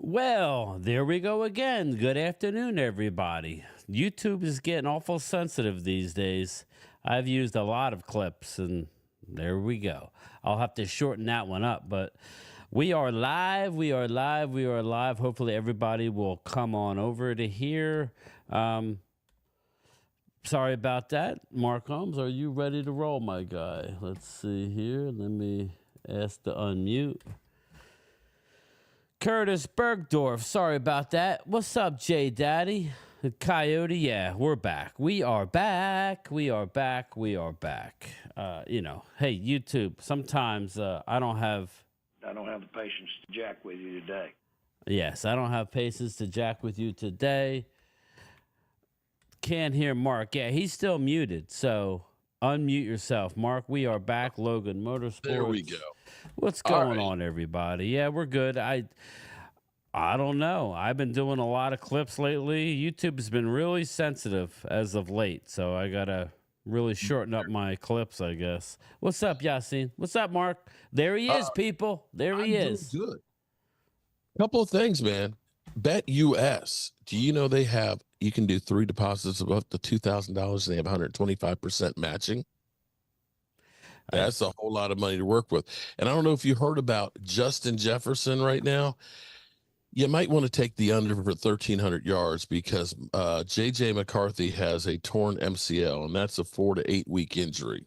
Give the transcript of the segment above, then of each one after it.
Well, there we go again. Good afternoon, everybody. YouTube is getting awful sensitive these days. I've used a lot of clips, and there we go. I'll have to shorten that one up, but we are live. We are live. We are live. Hopefully, everybody will come on over to here. Sorry about that. Mark Holmes, are you ready to roll, my guy? Let's see here. Let me ask to unmute. Curtis Bergdorf, sorry about that. What's up, J Daddy? The Coyote, yeah, we're back. We are back. We are back. We are back. Hey, YouTube, sometimes I don't have the patience to jack with you today. Yes, I don't have patience to jack with you today. Can't hear Mark. Yeah, he's still muted, so unmute yourself. Mark, we are back. Logan Motorsports. There we go. What's going on, everybody? Yeah, we're good. I don't know. I've been doing a lot of clips lately. YouTube has been really sensitive as of late, so I got to really shorten up my clips, I guess. What's up, Yasin? What's up, Mark? There he is, people. There he is. Good. Couple of things, man. BetUS. Do you know you can do 3 deposits of up to $2,000 and they have 125% matching? That's a whole lot of money to work with. And I don't know if you heard about Justin Jefferson right now. You might want to take the under for 1,300 yards because J.J. McCarthy has a torn MCL, and that's a 4 to 8 week injury.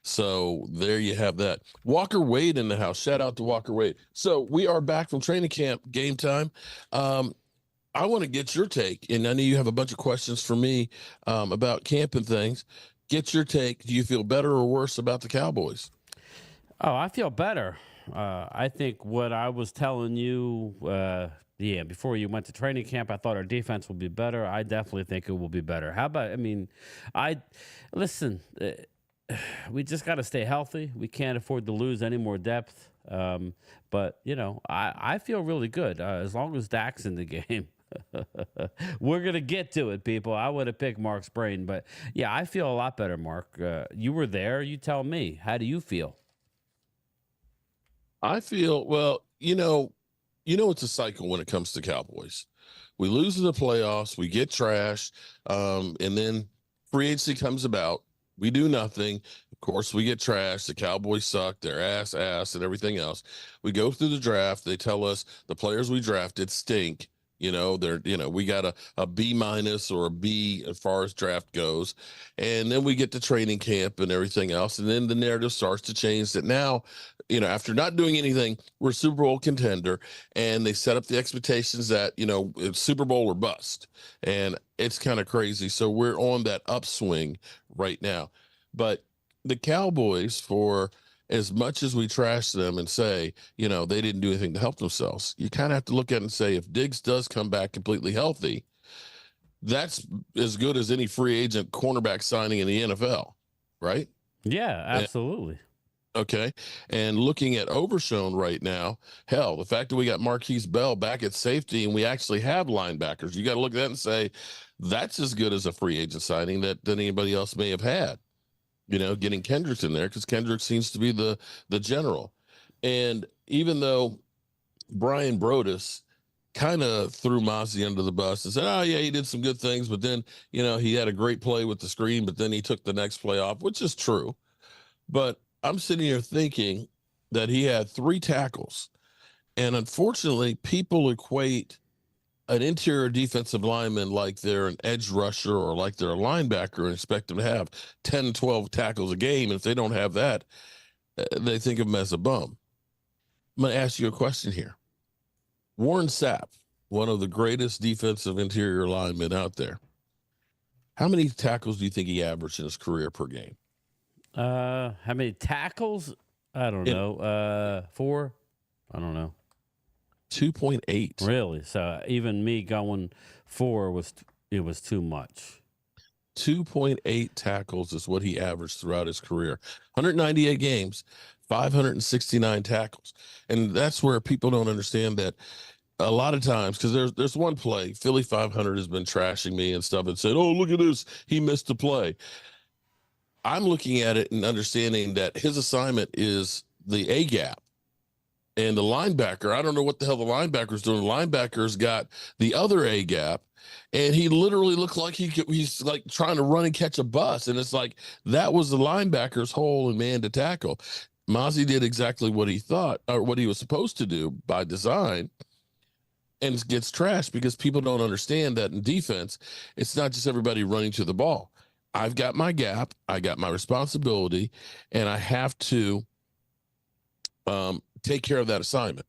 So there you have that. Walker Wade in the house. Shout out to Walker Wade. So we are back from training camp, game time. I want to get your take, and I know you have a bunch of questions for me about camp and things. Get your take. Do you feel better or worse about the Cowboys? Oh, I feel better. I think what I was telling you, before you went to training camp, I thought our defense would be better. I definitely think it will be better. How about, listen, we just got to stay healthy. We can't afford to lose any more depth. But, I feel really good as long as Dak's in the game. We're going to get to it, people. I want to pick Mark's brain. But, yeah, I feel a lot better, Mark. You were there. You tell me. How do you feel? I feel, well, it's a cycle when it comes to Cowboys. We lose in the playoffs, we get trashed, and then free agency comes about. We do nothing. Of course, we get trashed. The Cowboys suck. They're ass, and everything else. We go through the draft. They tell us the players we drafted stink. We got a B minus or a B as far as draft goes. And then we get to training camp and everything else. And then the narrative starts to change that now, after not doing anything, we're a Super Bowl contender. And they set up the expectations that, it's Super Bowl or bust. And it's kind of crazy. So we're on that upswing right now. But the Cowboys, for as much as we trash them and say, they didn't do anything to help themselves, you kind of have to look at it and say, if Diggs does come back completely healthy, that's as good as any free agent cornerback signing in the NFL, right? Yeah, absolutely. Okay. And looking at Overshown right now, hell, the fact that we got Marquise Bell back at safety and we actually have linebackers, you got to look at that and say, that's as good as a free agent signing that anybody else may have had. Getting Kendricks in there because Kendricks seems to be the general. And even though Brian Broaddus kind of threw Mozzie under the bus and said, oh, yeah, he did some good things, but then, he had a great play with the screen, but then he took the next play off, which is true. But I'm sitting here thinking that he had 3 tackles. And unfortunately, people equate an interior defensive lineman like they're an edge rusher or like they're a linebacker and expect them to have 10, 12 tackles a game. And if they don't have that, they think of them as a bum. I'm going to ask you a question here. Warren Sapp, one of the greatest defensive interior linemen out there, how many tackles do you think he averaged in his career per game? How many tackles? I don't know. 4? I don't know. 2.8. Really? So even me going 4 was too much. 2.8 tackles is what he averaged throughout his career. 198 games, 569 tackles. And that's where people don't understand that a lot of times, because there's one play, Philly 500 has been trashing me and stuff and said, oh, look at this, he missed a play. I'm looking at it and understanding that his assignment is the A gap. And the linebacker, I don't know what the hell the linebacker's doing. The linebacker's got the other A gap, and he literally looked like he's like trying to run and catch a bus. And it's like that was the linebacker's hole and man to tackle. Mozzie did exactly what he thought or what he was supposed to do by design, and it gets trashed because people don't understand that in defense, it's not just everybody running to the ball. I've got my gap, I got my responsibility, and I have to take care of that assignment.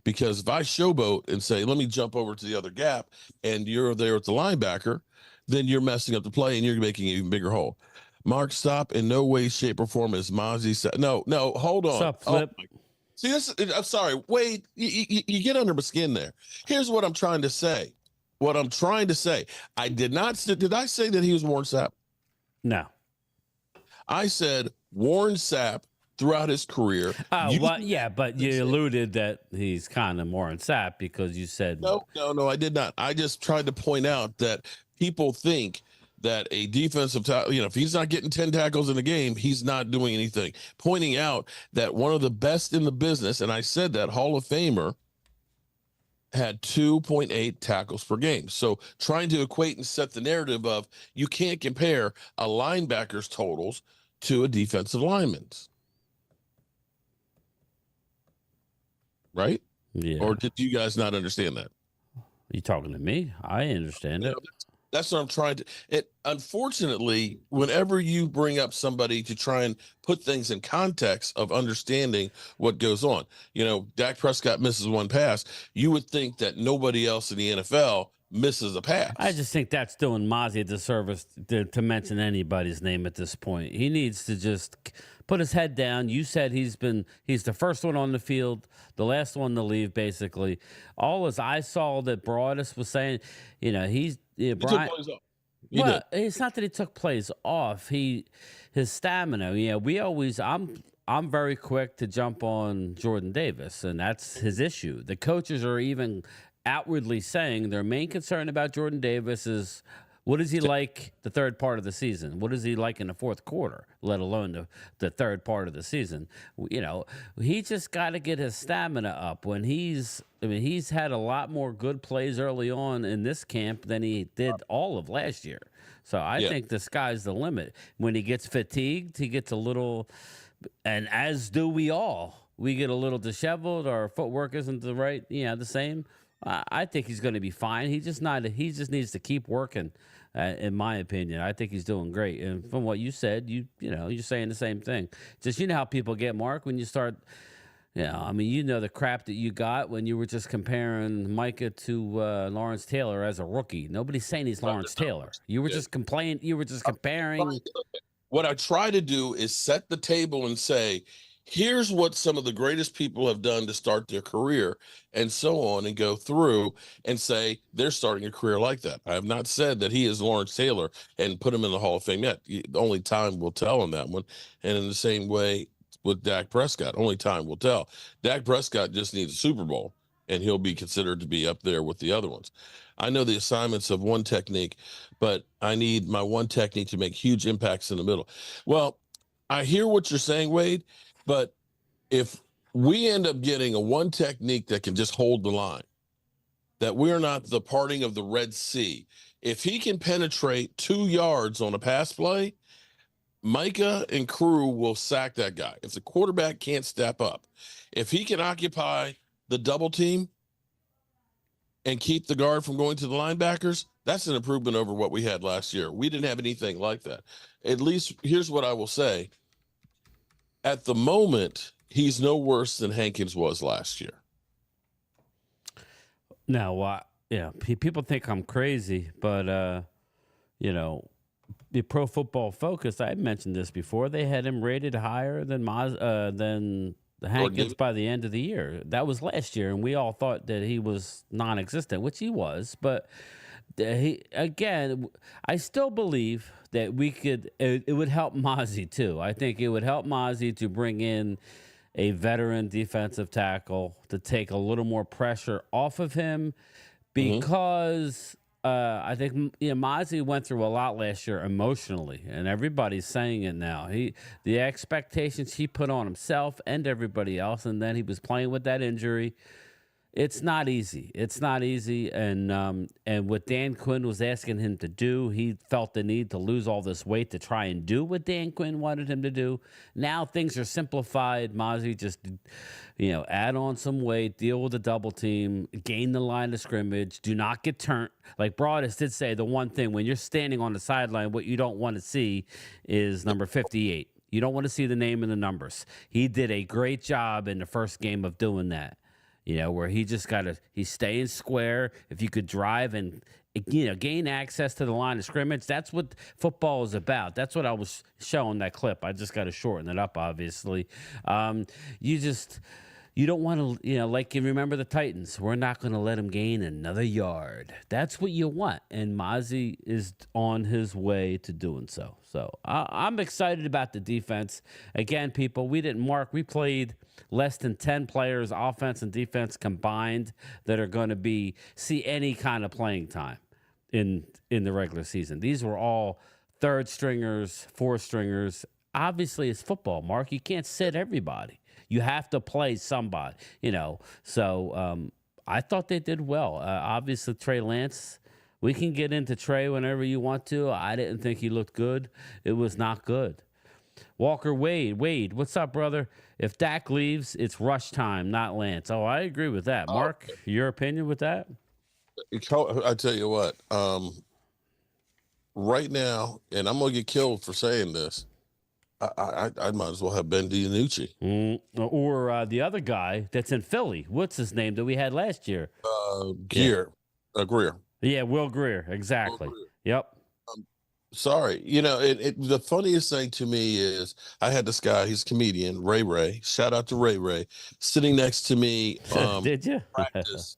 Because if I showboat and say, let me jump over to the other gap, and you're there at the linebacker, then you're messing up the play and you're making an even bigger hole. Mark, stop. In no way, shape, or form is Mozzie said. No, hold on. What's up, Flip? See, this, I'm sorry. Wade, you get under my skin there. Here's what I'm trying to say. I did I say that he was Warren Sapp? No. I said Warren Sapp throughout his career. Oh, well, yeah, but you alluded that he's kind of Warren Sapp because you said no, I did not. I just tried to point out that people think that a defensive tackle, if he's not getting 10 tackles in a game, he's not doing anything. Pointing out that one of the best in the business, and I said that Hall of Famer had 2.8 tackles per game. So trying to equate and set the narrative of you can't compare a linebacker's totals to a defensive lineman's. Right? Yeah. Or did you guys not understand that? You talking to me? I understand it. That's what I'm trying to. Unfortunately, whenever you bring up somebody to try and put things in context of understanding what goes on, Dak Prescott misses one pass, you would think that nobody else in the NFL misses a pass. I just think that's doing Mozzie a disservice to mention anybody's name at this point. He needs to just put his head down. You said he's the first one on the field, the last one to leave, basically. All as I saw that Broadus was saying, he's Brian. Took plays off. Well, it's not that he took plays off. His stamina. I'm very quick to jump on Jordan Davis, and that's his issue. The coaches are even outwardly saying their main concern about Jordan Davis is what is he like the third part of the season? What is he like in the fourth quarter, let alone the third part of the season? He just got to get his stamina up. He's had a lot more good plays early on in this camp than he did all of last year. So I think the sky's the limit. When he gets fatigued, he gets a little, and as do we all. We get a little disheveled. Our footwork isn't the same. I think he's going to be fine. He just needs to keep working. In my opinion, I think he's doing great. And from what you said, you're saying the same thing. Just how people get, Mark, when you start. The crap that you got when you were just comparing Micah to Lawrence Taylor as a rookie. Nobody's saying he's Lawrence Taylor. You were just complaining. You were just comparing. What I try to do is set the table and say, here's what some of the greatest people have done to start their career and so on, and go through and say they're starting a career like that. I have not said that he is Lawrence Taylor and put him in the Hall of Fame yet. Only time will tell on that one. And in the same way with Dak Prescott, only time will tell. Dak Prescott just needs a Super Bowl, and he'll be considered to be up there with the other ones. I know the assignments of one technique, but I need my one technique to make huge impacts in the middle. Well, I hear what you're saying, Wade, but if we end up getting a one technique that can just hold the line, that we're not the parting of the Red Sea, if he can penetrate 2 yards on a pass play, Micah and crew will sack that guy. If the quarterback can't step up, if he can occupy the double team and keep the guard from going to the linebackers, that's an improvement over what we had last year. We didn't have anything like that. At least here's what I will say. At the moment, he's no worse than Hankins was last year. Now, people think I'm crazy, but the Pro Football Focus, I mentioned this before, they had him rated higher than Hankins by the end of the year. That was last year, and we all thought that he was non-existent, which he was. But I still believe that it would help Mozzie too. I think it would help Mozzie to bring in a veteran defensive tackle to take a little more pressure off of him, because I think Mozzie went through a lot last year emotionally, and everybody's saying it now. The expectations he put on himself and everybody else, and then he was playing with that injury. It's not easy. It's not easy, and what Dan Quinn was asking him to do, he felt the need to lose all this weight to try and do what Dan Quinn wanted him to do. Now things are simplified. Mozzie just, add on some weight, deal with the double team, gain the line of scrimmage, do not get turned. Like Broadus did say, the one thing when you're standing on the sideline, what you don't want to see is number 58. You don't want to see the name and the numbers. He did a great job in the first game of doing that. Where he just he's staying square. If you could drive and, gain access to the line of scrimmage, that's what football is about. That's what I was showing that clip. I just got to shorten it up, obviously. You don't want to, like you remember the Titans. We're not going to let him gain another yard. That's what you want. And Mozzie is on his way to doing so. So I'm excited about the defense. Again, people, we played less than 10 players, offense and defense combined, that are going to see any kind of playing time in the regular season. These were all third stringers, fourth stringers. Obviously, it's football, Mark. You can't sit everybody. You have to play somebody, So I thought they did well. Obviously, Trey Lance, we can get into Trey whenever you want to. I didn't think he looked good. It was not good. Walker Wade, what's up, brother? If Dak leaves, it's rush time, not Lance. Oh, I agree with that. Mark, your opinion with that? I tell you what, right now, and I'm going to get killed for saying this, I might as well have Ben DiNucci. Or the other guy that's in Philly. What's his name that we had last year? Greer. Yeah, Will Greer. Exactly. Will Greer. Yep. Sorry. The funniest thing to me is I had this guy, he's a comedian, Ray. Shout out to Ray. Sitting next to me. Did you? Practice.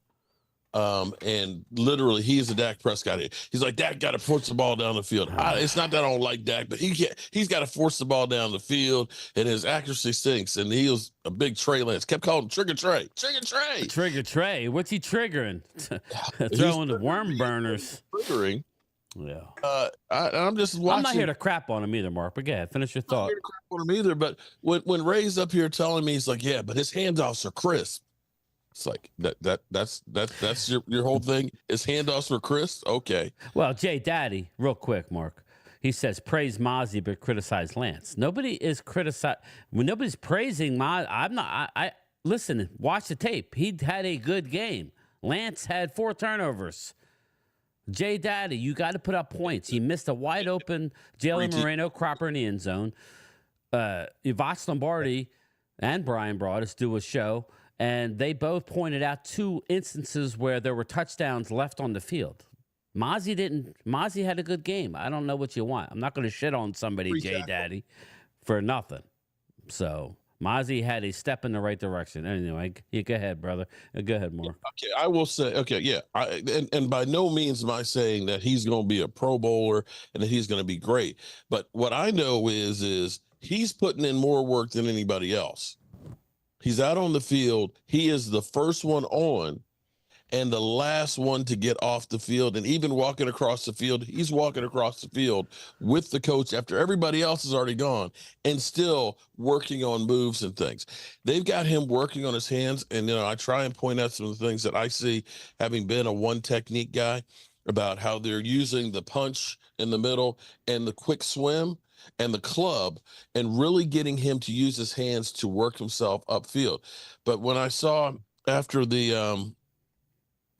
And literally he's a Dak Prescott. He's like, Dak got to force the ball down the field. It's not that I don't like Dak, but he's got to force the ball down the field, and his accuracy stinks. And he was a big Trey Lance. Kept calling him Trigger Trey. What's he triggering? Throwing the worm burners. Triggering. Yeah. I'm just watching. I'm not here to crap on him either, Mark, but go ahead, finish your thought. I'm not here to crap on him either, but when Ray's up here telling me, he's like, yeah, but his handoffs are crisp. It's like that's your whole thing. His handoffs were crisp. Okay. Well, Jay Daddy, real quick, Mark. He says praise Mozzie but criticize Lance. Nobody is criticizing. When nobody's praising Mozzie, I'm not. I listen. Watch the tape. He had a good game. Lance had 4 turnovers. Jay Daddy, you got to put up points. He missed a wide open Jalen Moreno cropper in the end zone. Yvach Lombardi and Brian Broadus do a show. And they both pointed out 2 instances where there were touchdowns left on the field. Mozzie had a good game. I don't know what you want. I'm not going to shit on somebody, Jay Daddy, for nothing. So Mozzie had a step in the right direction. Anyway, you go ahead, brother. Go ahead, Mark. Okay, I will say, yeah. And by no means am I saying that he's going to be a Pro Bowler and that he's going to be great. But what I know is he's putting in more work than anybody else. He's out on the field. He is the first one on and the last one to get off the field. And even walking across the field, he's walking across the field with the coach after everybody else is already gone and still working on moves and things. They've got him working on his hands. And, I try and point out some of the things that I see, having been a one technique guy, about how they're using the punch in the middle and the quick swim and the club, and really getting him to use his hands to work himself upfield. But when I saw after the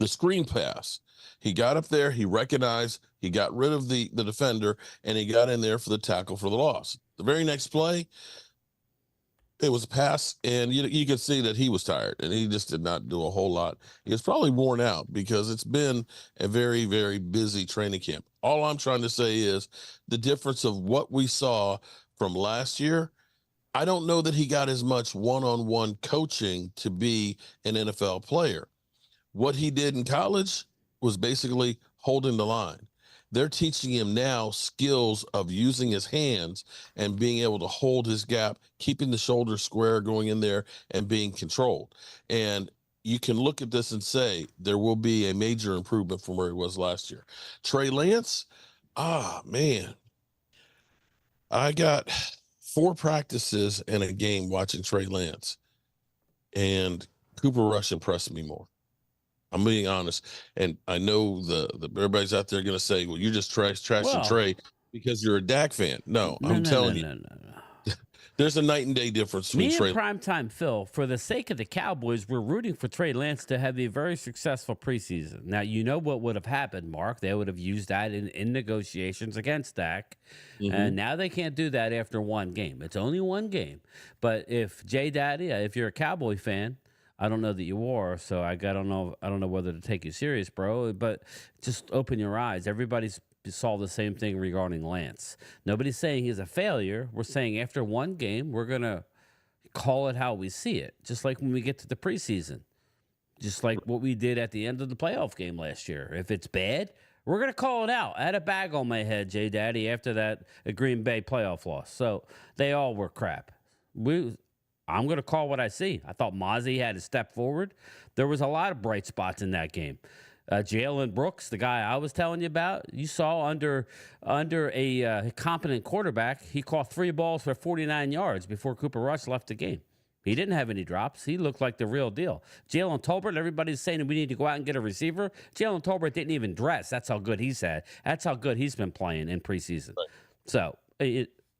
screen pass, he got up there, he recognized, he got rid of the defender, and he got in there for the tackle for the loss. The very next play, it was a pass, and you could see that he was tired, and he just did not do a whole lot. He was probably worn out because it's been a very, very busy training camp. All I'm trying to say is the difference of what we saw from last year. I don't know that he got as much one-on-one coaching to be an NFL player. What he did in college was basically holding the line. They're teaching him now skills of using his hands and being able to hold his gap, keeping the shoulders square, going in there and being controlled. And you can look at this and say there will be a major improvement from where he was last year. Trey Lance, man, I got 4 practices and a game watching Trey Lance, and Cooper Rush impressed me more. I'm being honest, and I know the everybody's out there going to say, "Well, you're just trashing Well, Trey because you're a Dak fan." No, no, I'm no, telling no, you, no, no. there's a night and day difference between Me and Trey. Primetime Phil, for the sake of the Cowboys, we're rooting for Trey Lance to have a very successful preseason. Now, you know what would have happened, Mark. They would have used that in negotiations against Dak. And now they can't do that after one game. It's only one game. But if if you're a Cowboy fan, I don't know that you are, so I don't know whether to take you serious, bro. But just open your eyes. Everybody's saw the same thing regarding Lance. Nobody's saying he's a failure. We're saying after one game, we're gonna call it how we see it. Just like when we get to the preseason, just like what we did at the end of the playoff game last year. If it's bad, we're gonna call it out. I had a bag on my head, J Daddy, after that Green Bay playoff loss. So they all were crap. I'm going to call what I see. I thought Mozzie had to step forward. There was a lot of bright spots in that game. Jalen Brooks, the guy I was telling you about, you saw under a competent quarterback, he caught 3 balls for 49 yards before Cooper Rush left the game. He didn't have any drops. He looked like the real deal. Jalen Tolbert, everybody's saying we need to go out and get a receiver. Jalen Tolbert didn't even dress. That's how good he's had. That's how good he's been playing in preseason. Right. So,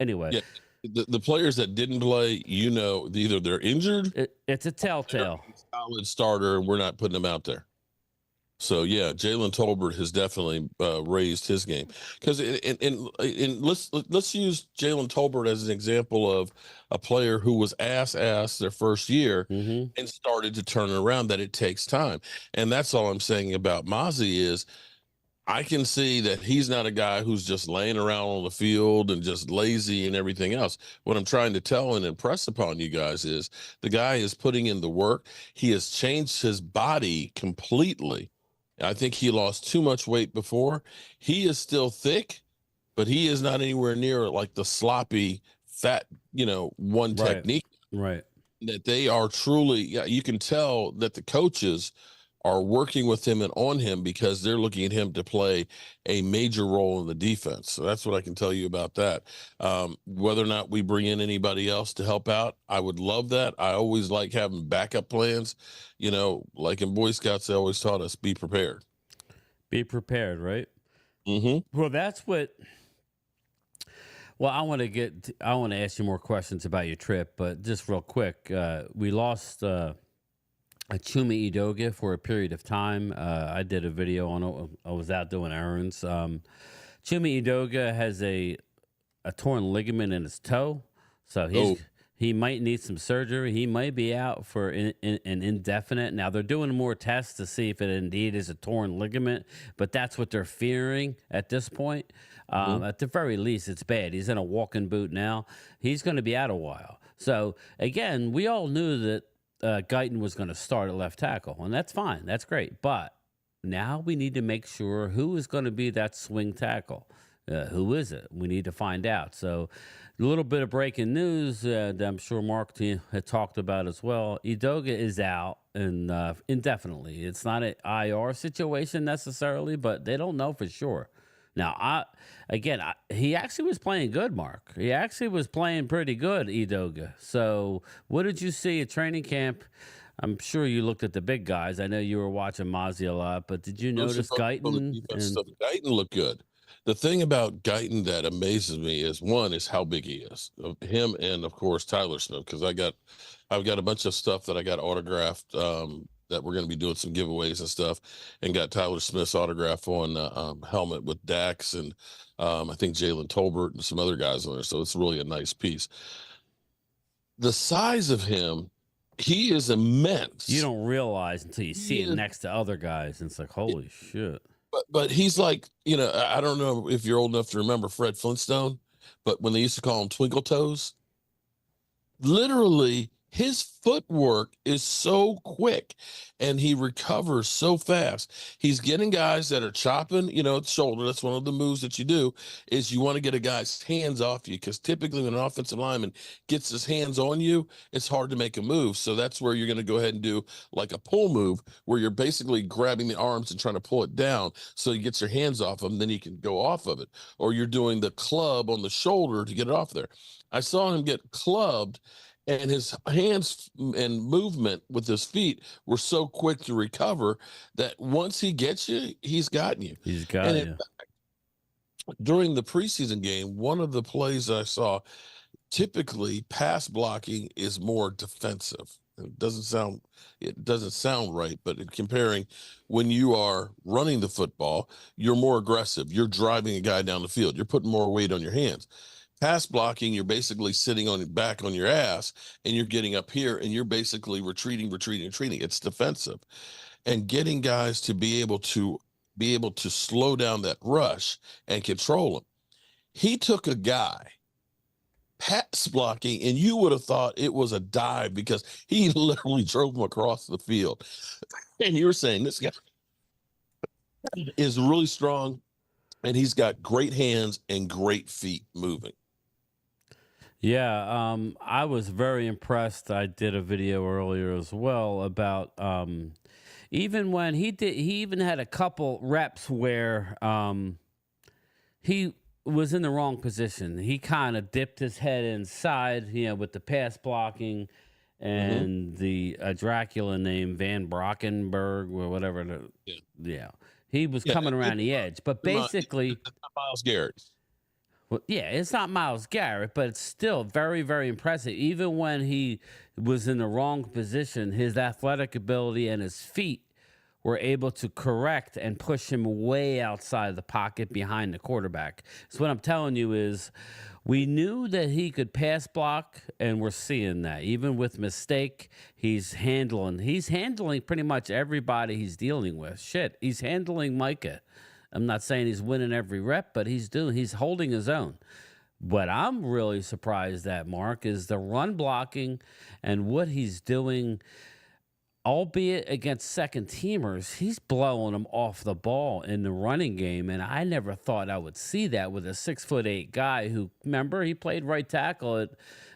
anyway. Yeah. The players that didn't play, either they're injured. It's a telltale. Solid starter, and we're not putting them out there. So yeah, Jalen Tolbert has definitely raised his game. Because let's use Jalen Tolbert as an example of a player who was ass their first year and started to turn it around. That it takes time, and that's all I'm saying about Mozzie is, I can see that he's not a guy who's just laying around on the field and just lazy and everything else. What I'm trying to tell and impress upon you guys is the guy is putting in the work. He has changed his body completely. I think he lost too much weight before. He is still thick, but he is not anywhere near like the sloppy, fat, one technique. Right. That they are truly, you can tell that the coaches are working with him and on him because they're looking at him to play a major role in the defense. So that's what I can tell you about that. Whether or not we bring in anybody else to help out, I would love that. I always like having backup plans. Like in Boy Scouts, they always taught us, be prepared. Be prepared, right? Mm-hmm. Well, that's what... Well, I want to ask you more questions about your trip, but just real quick, we lost... Chuma Edoga for a period of time. I did a video on it. I was out doing errands. Chuma Edoga has a torn ligament in his toe, so he might need some surgery. He might be out for an indefinite. Now, they're doing more tests to see if it indeed is a torn ligament, but that's what they're fearing at this point. At the very least, it's bad. He's in a walking boot now. He's going to be out a while. So, again, we all knew that Guyton was going to start at left tackle, and that's fine. That's great. But now we need to make sure who is going to be that swing tackle. Who is it? We need to find out. So a little bit of breaking news that I'm sure Mark had talked about as well. Edoga is out and indefinitely. It's not an IR situation necessarily, but they don't know for sure. Now, he actually was playing good, Mark. He actually was playing pretty good, Edoga. So what did you see at training camp? I'm sure you looked at the big guys. I know you were watching Mozzie a lot, but did you notice Guyton? Guyton looked good. The thing about Guyton that amazes me is how big he is. Him and, of course, Tyler Smith, because I've got a bunch of stuff that I got autographed that we're going to be doing some giveaways and stuff, and got Tyler Smith's autograph on helmet with Dax and I think Jalen Tolbert and some other guys on there. So it's really a nice piece. The size of him, he is immense. You don't realize until you see it next to other guys, and it's like, holy shit. But he's like, I don't know if you're old enough to remember Fred Flintstone, but when they used to call him Twinkle Toes, literally his footwork is so quick and he recovers so fast. He's getting guys that are chopping, at the shoulder. That's one of the moves that you do is you want to get a guy's hands off you, because typically when an offensive lineman gets his hands on you, it's hard to make a move. So that's where you're going to go ahead and do like a pull move where you're basically grabbing the arms and trying to pull it down so you get your hands off them, then you can go off of it. Or you're doing the club on the shoulder to get it off there. I saw him get clubbed, and his hands and movement with his feet were so quick to recover that once he gets you, he's gotten you. He's got And you. during the preseason game, one of the plays I saw, typically pass blocking is more defensive. It doesn't sound right, but in comparing when you are running the football, you're more aggressive. You're driving a guy down the field. You're putting more weight on your hands. Pass blocking, you're basically sitting on back on your ass and you're getting up here and you're basically retreating. It's defensive. And getting guys to be able to slow down that rush and control him. He took a guy pass blocking, and you would have thought it was a dive because he literally drove him across the field. And you were saying this guy is really strong, and he's got great hands and great feet moving. Yeah, I was very impressed. I did a video earlier as well about even when he even had a couple reps where he was in the wrong position. He kind of dipped his head inside, with the pass blocking and the Dracula name Van Brockenberg or whatever. Yeah. He was coming around the edge, but basically, Myles Garrett. Well, yeah, it's not Myles Garrett, but it's still very, very impressive. Even when he was in the wrong position, his athletic ability and his feet were able to correct and push him way outside the pocket behind the quarterback. So what I'm telling you is we knew that he could pass block, and we're seeing that. Even with mistake, he's handling pretty much everybody he's dealing with. Shit, he's handling Micah. I'm not saying he's winning every rep, but he's holding his own. What I'm really surprised at, Mark, is the run blocking and what he's doing, albeit against second teamers. He's blowing them off the ball in the running game, and I never thought I would see that with a 6'8" guy who, remember, he played right tackle at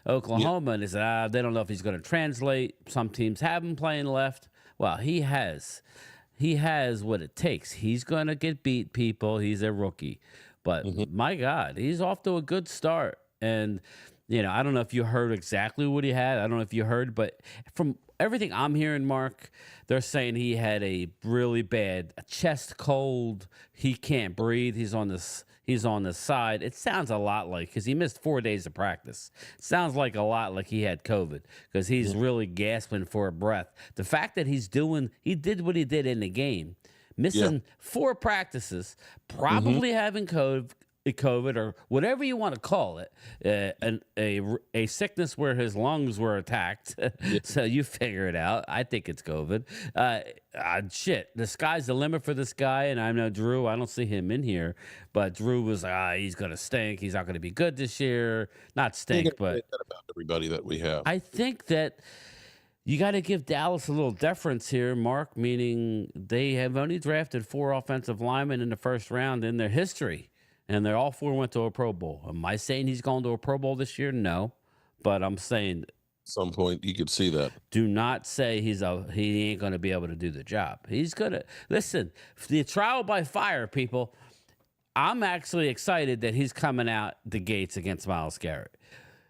Oklahoma, and he said, they don't know if he's going to translate. Some teams have him playing left. Well, he has. He has what it takes. He's going to get beat, people. He's a rookie. But my God, he's off to a good start. And, I don't know if you heard exactly what he had. I don't know if you heard, but from everything I'm hearing, Mark, they're saying he had a really bad chest cold. He can't breathe. He's on the side. It sounds a lot like, because he missed 4 days of practice. It sounds like a lot like he had COVID, because he's really gasping for a breath. The fact that he did what he did in the game, missing 4 practices, probably having COVID or whatever you want to call it, a sickness where his lungs were attacked. So you figure it out. I think it's COVID. Shit, the sky's the limit for this guy. And I know Drew, I don't see him in here, but Drew was like, he's going to stink. He's not going to be good this year. Not stink, but about everybody that we have. I think that you got to give Dallas a little deference here, Mark, meaning they have only drafted 4 offensive linemen in the first round in their history. And they all 4 went to a Pro Bowl. Am I saying he's going to a Pro Bowl this year? No. But I'm saying at some point you could see that. Do not say he ain't going to be able to do the job. He's going to. Listen, the trial by fire, people. I'm actually excited that he's coming out the gates against Myles Garrett.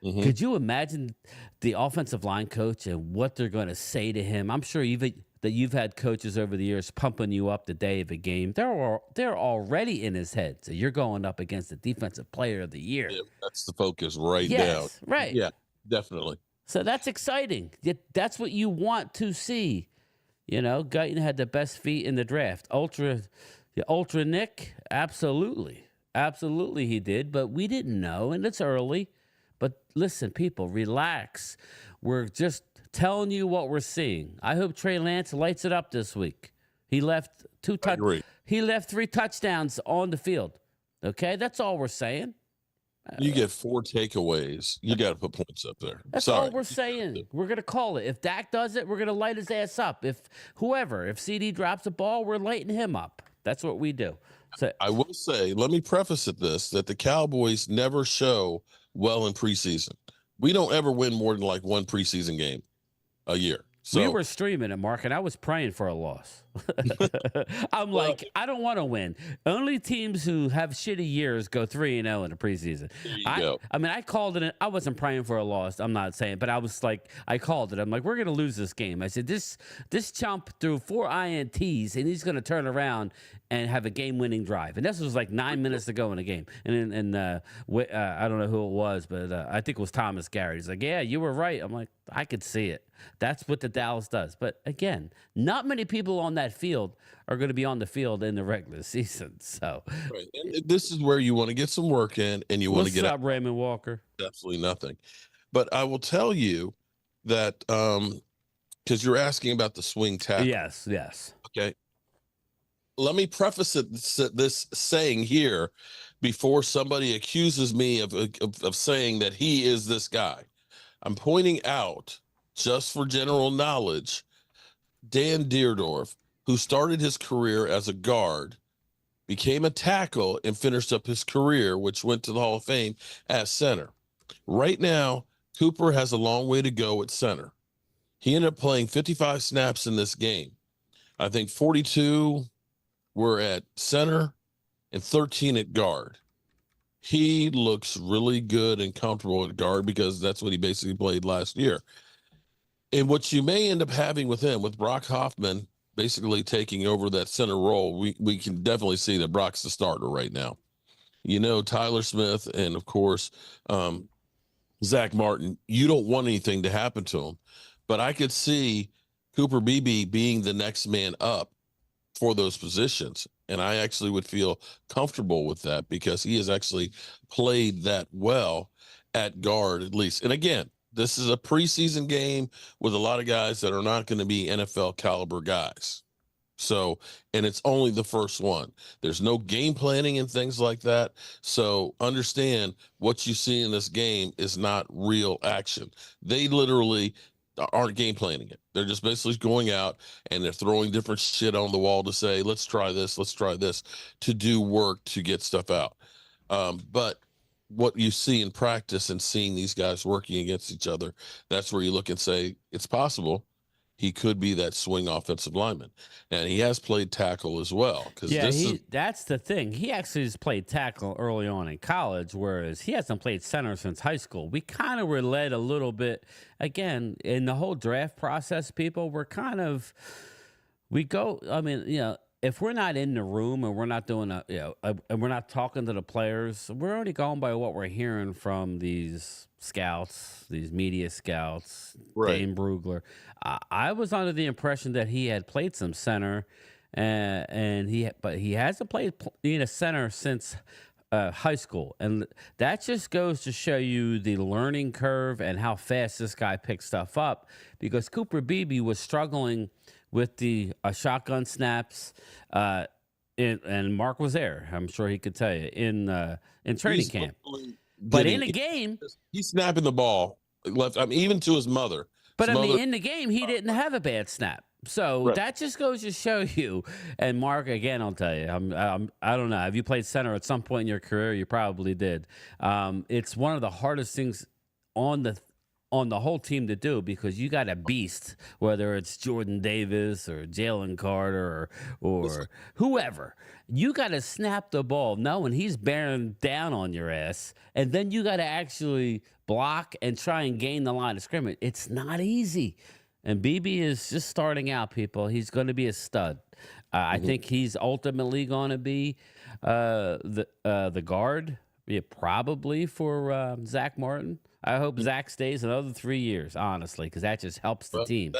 Could you imagine the offensive line coach and what they're going to say to him? I'm sure you've had coaches over the years pumping you up the day of a game. They're already in his head. So you're going up against the defensive player of the year. Yeah, that's the focus right now. Yes, right. Yeah, definitely. So that's exciting. That's what you want to see. Guyton had the best feet in the draft. Ultra Nick, absolutely. Absolutely he did, but we didn't know, and it's early. But listen, people, relax. We're just telling you what we're seeing. I hope Trey Lance lights it up this week. He left 3 touchdowns on the field. Okay, that's all we're saying. You get 4 takeaways. You got to put points up there. That's all Sorry. we're saying. We're gonna call it. If Dak does it, we're gonna light his ass up. If CD drops the ball, we're lighting him up. That's what we do. So I will say, let me preface it this, that the Cowboys never show well in preseason. We don't ever win more than like one preseason game a year. So we were streaming it, Mark, and I was praying for a loss. I'm like, I don't want to win. Only teams who have shitty years go 3-0 in the preseason. there you go. I mean, I called it. I wasn't praying for a loss. I'm not saying, but I was like, I called it. I'm like, we're gonna lose this game. I said, this chump threw 4 INTs, and he's gonna turn around and have a game-winning drive. And this was like 9 minutes to go in the game. And I don't know who it was, but I think it was Thomas Gary. He's like, yeah, you were right. I'm like, I could see it. That's what the Dallas does. But again, not many people on that field are going to be on the field in the regular season. So, Right. And this is where you want to get some work in, and you want to what's get up, Raymond Walker? absolutely nothing. But I will tell you that because you're asking about the swing tackle. Yes. Okay. Let me preface this saying here before somebody accuses me of saying that he is this guy. I'm pointing out, just for general knowledge, Dan Deerdorf, who started his career as a guard, became a tackle, and finished up his career, which went to the Hall of Fame, as center. Right now, Cooper has a long way to go at center. He ended up playing 55 snaps in this game. I think 42 were at center and 13 at guard. He looks really good and comfortable at guard because that's what he basically played last year. And what you may end up having with him, with Brock Hoffman basically taking over that center role, we can definitely see that Brock's the starter right now. You know, Tyler Smith and, of course, Zach Martin, you don't want anything to happen to him. But I could see Cooper Beebe being the next man up for those positions. And I actually would feel comfortable with that because he has actually played that well at guard, at least. And again, this is a preseason game with a lot of guys that are not going to be NFL caliber guys. So, and it's only the first one. There's no game planning and things like that. So understand what you see in this game is not real action. They literally aren't game planning it. They're just basically going out and they're throwing different shit on the wall to say, let's try this, to do work to get stuff out. But what you see in practice and seeing these guys working against each other, that's where you look and say, it's possible he could be that swing offensive lineman. And he has played tackle as well. Yeah, that's the thing. He actually has played tackle early on in college, whereas he hasn't played center since high school. We kind of were led a little bit, again, in the whole draft process, people, if we're not in the room and we're not doing and we're not talking to the players, we're only going by what we're hearing from these scouts, these media scouts, right. Dane Brugler. I was under the impression that he had played some center, but he hasn't played in a center since high school, and that just goes to show you the learning curve and how fast this guy picks stuff up. Because Cooper Beebe was struggling with the shotgun snaps, and Mark was there. I'm sure he could tell you in training camp. But in a game, he's snapping the ball left. I mean, even to his mother. But in the game, he didn't have a bad snap. So that just goes to show you. And Mark, again, I'll tell you, I don't know. Have you played center at some point in your career? You probably did. It's one of the hardest things on the whole team to do, because you got a beast, whether it's Jordan Davis or Jalen Carter or whoever. You got to snap the ball knowing he's bearing down on your ass, and then you got to actually block and try and gain the line of scrimmage. It's not easy. And BB is just starting out, people. He's going to be a stud. I think he's ultimately going to be the guard, probably for Zach Martin. I hope Zach stays another 3 years, honestly, because that just helps the team.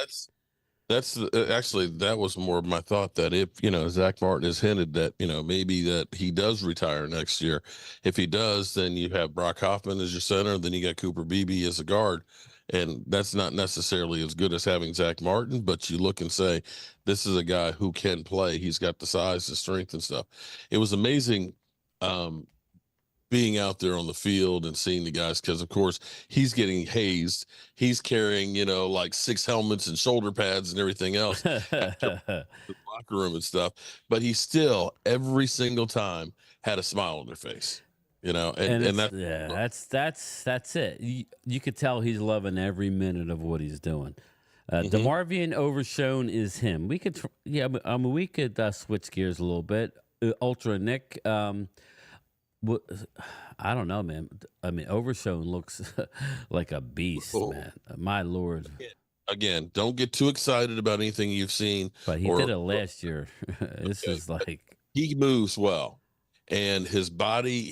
That's actually, that was more of my thought, that if, Zach Martin has hinted that, maybe that he does retire next year. If he does, then you have Brock Hoffman as your center, then you got Cooper Beebe as a guard. And that's not necessarily as good as having Zach Martin, but you look and say, this is a guy who can play. He's got the size, the strength and stuff. It was amazing. being out there on the field and seeing the guys, because of course he's getting hazed. He's carrying, like 6 helmets and shoulder pads and everything else after the locker room and stuff. But he still every single time had a smile on their face, And and it's that's it. You could tell he's loving every minute of what he's doing. DeMarvion Overshone is him. We could, we could switch gears a little bit. Ultra Nick, I don't know, man. I mean, Overshone looks like a beast, man. My lord. Again, don't get too excited about anything you've seen. But he did it last year. This is like, he moves well, and his body,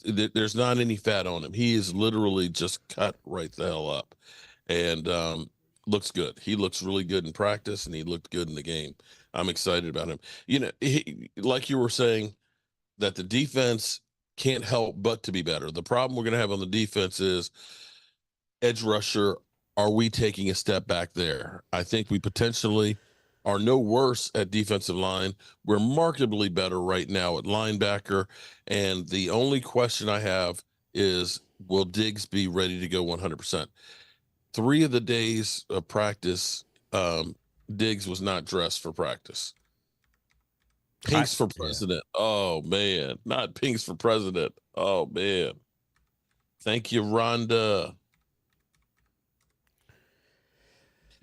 there's not any fat on him. He is literally just cut right the hell up, and looks good. He looks really good in practice, and he looked good in the game. I'm excited about him. Like you were saying, that the defense can't help but to be better. The problem we're going to have on the defense is edge rusher. Are we taking a step back there? I think we potentially are no worse at defensive line. We're markedly better right now at linebacker. And the only question I have is, will Diggs be ready to go 100%? 3 of the days of practice, Diggs was not dressed for practice. Pinks for president. Yeah. Oh, man. Not pinks for president. Oh, man. Thank you, Rhonda.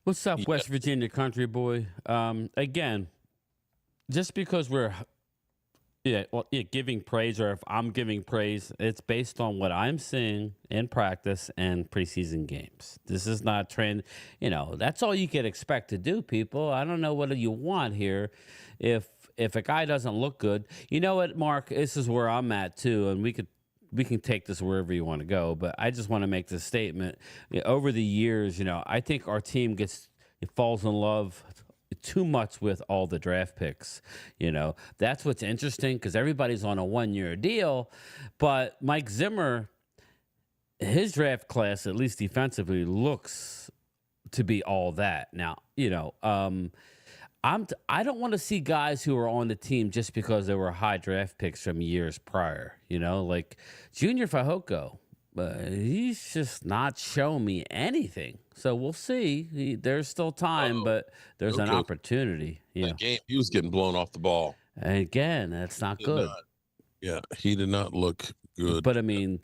What's up, West Virginia country boy? Again, just because we're giving praise, or if I'm giving praise, it's based on what I'm seeing in practice and preseason games. This is not trend. That's all you can expect to do, people. I don't know what you want here. If a guy doesn't look good, you know what, Mark? This is where I'm at too, and we can take this wherever you want to go. But I just want to make this statement. Over the years, I think our team falls in love too much with all the draft picks. That's what's interesting, because everybody's on a 1-year deal. But Mike Zimmer, his draft class, at least defensively, looks to be all that. Now, I don't want to see guys who are on the team just because they were high draft picks from years prior. Like Junior Fajoko, he's just not showing me anything. So we'll see. There's still time, but there's an opportunity. That game, he was getting blown off the ball. And again, that's not good. He did not look good. But I mean,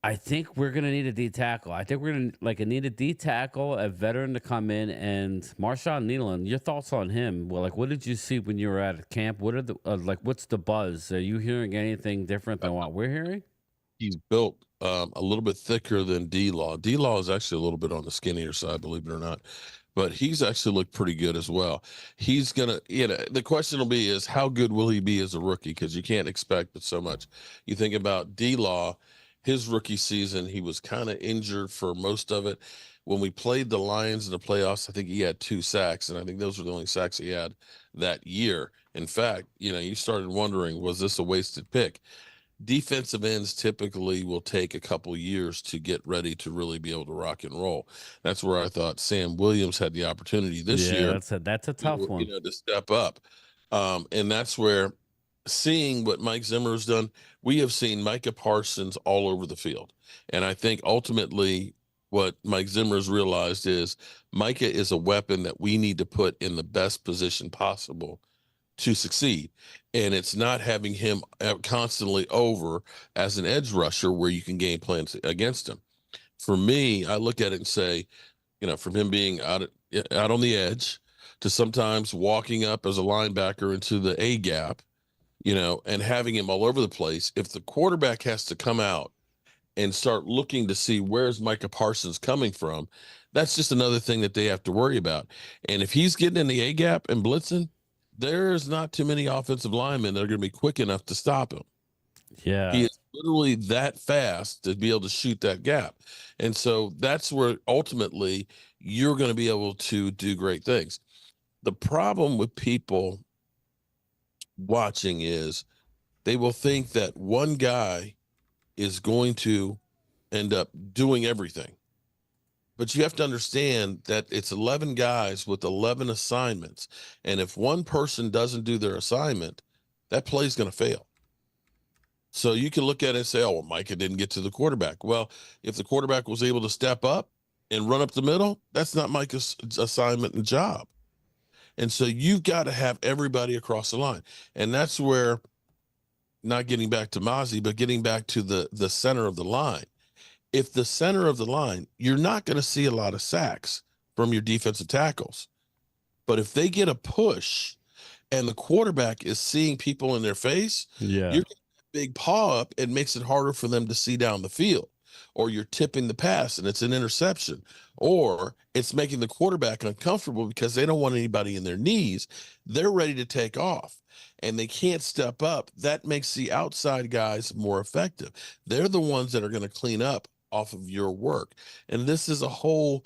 I think we're going to need a D tackle. I think we're going to need a D tackle, a veteran to come in, and Marshawn Nealon. Your thoughts on him? Well, what did you see when you were at camp? What are the what's the buzz? Are you hearing anything different than what we're hearing? He's built a little bit thicker than D-Law. D-Law is actually a little bit on the skinnier side, believe it or not, but he's actually looked pretty good as well. He's gonna, the question will be is how good will he be as a rookie? Because you can't expect so much. You think about D-Law. His rookie season, he was kind of injured for most of it. When we played the Lions in the playoffs, I think he had 2 sacks, and I think those were the only sacks he had that year. In fact, you started wondering, was this a wasted pick? Defensive ends typically will take a couple years to get ready to really be able to rock and roll. That's where I thought Sam Williams had the opportunity this year. That's a tough one. To step up. And that's where, seeing what Mike Zimmer has done, we have seen Micah Parsons all over the field. And I think ultimately what Mike Zimmer has realized is Micah is a weapon that we need to put in the best position possible to succeed. And it's not having him constantly over as an edge rusher where you can game plans against him. For me, I look at it and say, from him being out on the edge to sometimes walking up as a linebacker into the A gap, and having him all over the place. If the quarterback has to come out and start looking to see where's Micah Parsons coming from, that's just another thing that they have to worry about. And if he's getting in the A gap and blitzing, there's not too many offensive linemen that are going to be quick enough to stop him. Yeah. He is literally that fast to be able to shoot that gap. And so that's where ultimately you're going to be able to do great things. The problem with people watching is they will think that one guy is going to end up doing everything. But you have to understand that it's 11 guys with 11 assignments. And if one person doesn't do their assignment, that play is going to fail. So you can look at it and say, oh, well, Micah didn't get to the quarterback. Well, if the quarterback was able to step up and run up the middle, that's not Micah's assignment and job. And so you've got to have everybody across the line. And that's where, not getting back to Mozzie, but getting back to the center of the line. If the center of the line, you're not going to see a lot of sacks from your defensive tackles. But if they get a push and the quarterback is seeing people in their face, Yeah. you're getting a big paw up. It makes it harder for them to see down the field. Or you're tipping the pass and it's an interception. Or it's making the quarterback uncomfortable because they don't want anybody in their knees. They're ready to take off and they can't step up. That makes the outside guys more effective. They're the ones that are going to clean up off of your work. And this is a whole,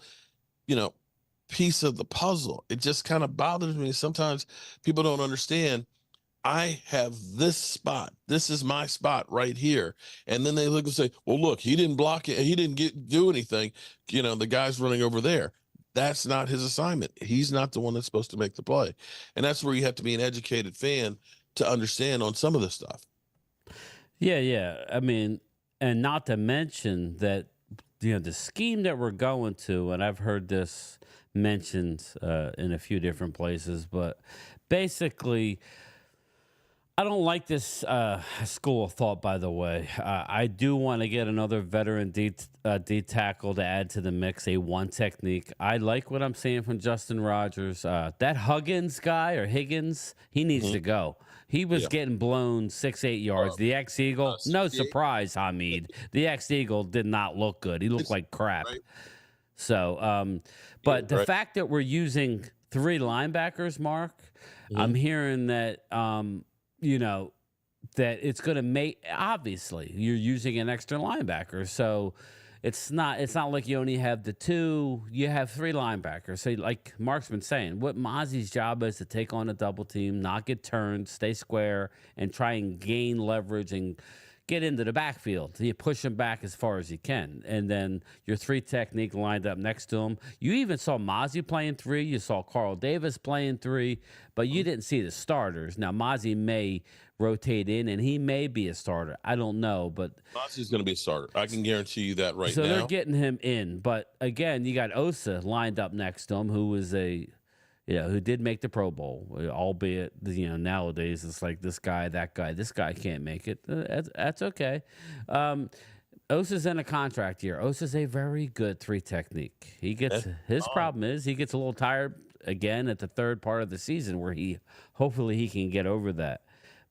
piece of the puzzle. It just kind of bothers me. Sometimes people don't understand. I have this spot. This is my spot right here. And then they look and say, well, look, he didn't block it. He didn't do anything. The guy's running over there. That's not his assignment. He's not the one that's supposed to make the play. And that's where you have to be an educated fan to understand on some of this stuff. Yeah. I mean, and not to mention that, the scheme that we're going to, and I've heard this mentioned in a few different places, but basically, I don't like this school of thought, by the way. I do want to get another veteran D tackle to add to the mix, a one technique. I like what I'm seeing from Justin Rogers. That Higgins, he needs to go. He was getting blown 6-8 yards. The ex-Eagle, no surprise, Hamid. The ex-Eagle did not look good. He looked like crap. Right. So, but the fact that we're using 3 linebackers, Mark, I'm hearing that, that it's going to make, obviously, you're using an extra linebacker. So it's not like you only have the 2, you have 3 linebackers. So like Mark's been saying, what Mozzie's job is to take on a double team, not get turned, stay square, and try and gain leverage and get into the backfield. You push him back as far as you can. And then your 3 technique lined up next to him. You even saw Mozzie playing 3. You saw Carl Davis playing 3, but you didn't see the starters. Now, Mozzie may rotate in, and he may be a starter. I don't know, but Mozzie's going to be a starter. I can guarantee you that right now. So they're getting him in. But, again, you got Osa lined up next to him, who was who did make the Pro Bowl, albeit, nowadays it's like this guy, that guy. This guy can't make it. That's okay. Osa's in a contract year. Osa's a very good 3 technique. His problem is he gets a little tired again at the third part of the season where hopefully he can get over that.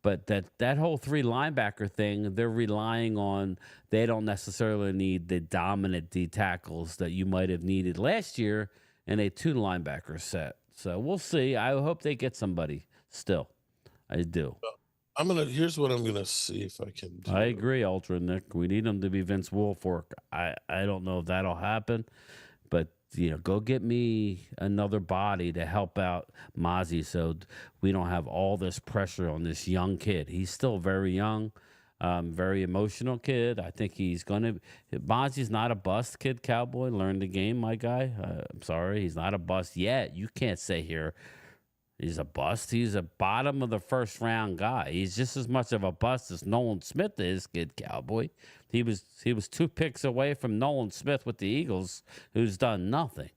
But that whole 3 linebacker thing, they're relying on, they don't necessarily need the dominant D tackles that you might have needed last year in a 2 linebacker set. So we'll see. I hope they get somebody still. I do. Here's what I'm gonna see if I can do. I agree, Ultra Nick. We need him to be Vince Wilfork. I don't know if that'll happen, but go get me another body to help out Mozzie so we don't have all this pressure on this young kid. He's still very young, very emotional kid. I think Mozzie's not a bust kid, Cowboy. Learn the game, my guy. I'm sorry, he's not a bust yet. You can't say here he's a bust. He's a bottom of the first round guy. He's just as much of a bust as Nolan Smith is, kid Cowboy. He was 2 picks away from Nolan Smith with the Eagles, who's done nothing.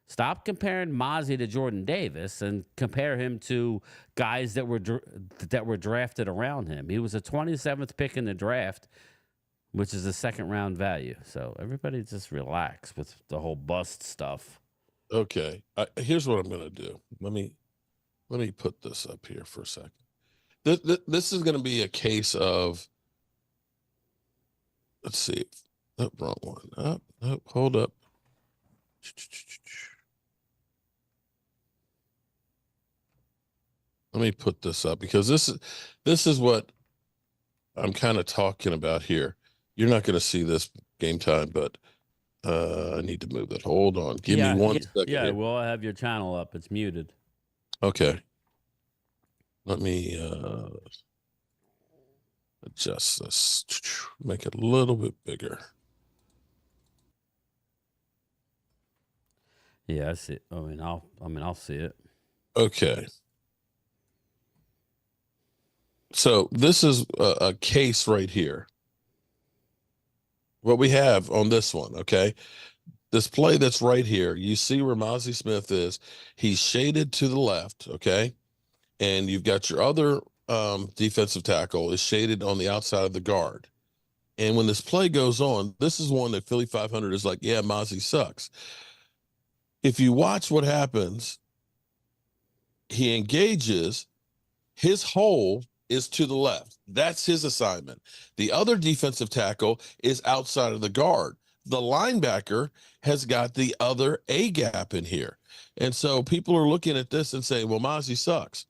Stop comparing Mozzie to Jordan Davis and compare him to guys that were drafted around him. He was a 27th pick in the draft, which is a 2nd round value. So everybody just relax with the whole bust stuff. Okay, here's what I'm gonna do. Let me put this up here for a second. This is going to be a case of, let's see. Oh, wrong one. Hold up. Let me put this up because this is what I'm kind of talking about here. You're not going to see this game time, but I need to move that. Hold on. Give me 1 second. Yeah, here. we'll have your channel up. It's muted. Okay. Let me adjust this. Make it a little bit bigger. Yeah, I see it. I'll see it. Okay. So this is a case right here. What we have on this one, okay? This play that's right here, you see where Mozzie Smith is. He's shaded to the left, okay? And you've got your other defensive tackle is shaded on the outside of the guard. And when this play goes on, this is one that Philly 500 is like, yeah, Mozzie sucks. If you watch what happens, he engages, his hole is to the left. That's his assignment. The other defensive tackle is outside of the guard. The linebacker has got the other A gap in here. And so people are looking at this and saying, well, Mozzie sucks.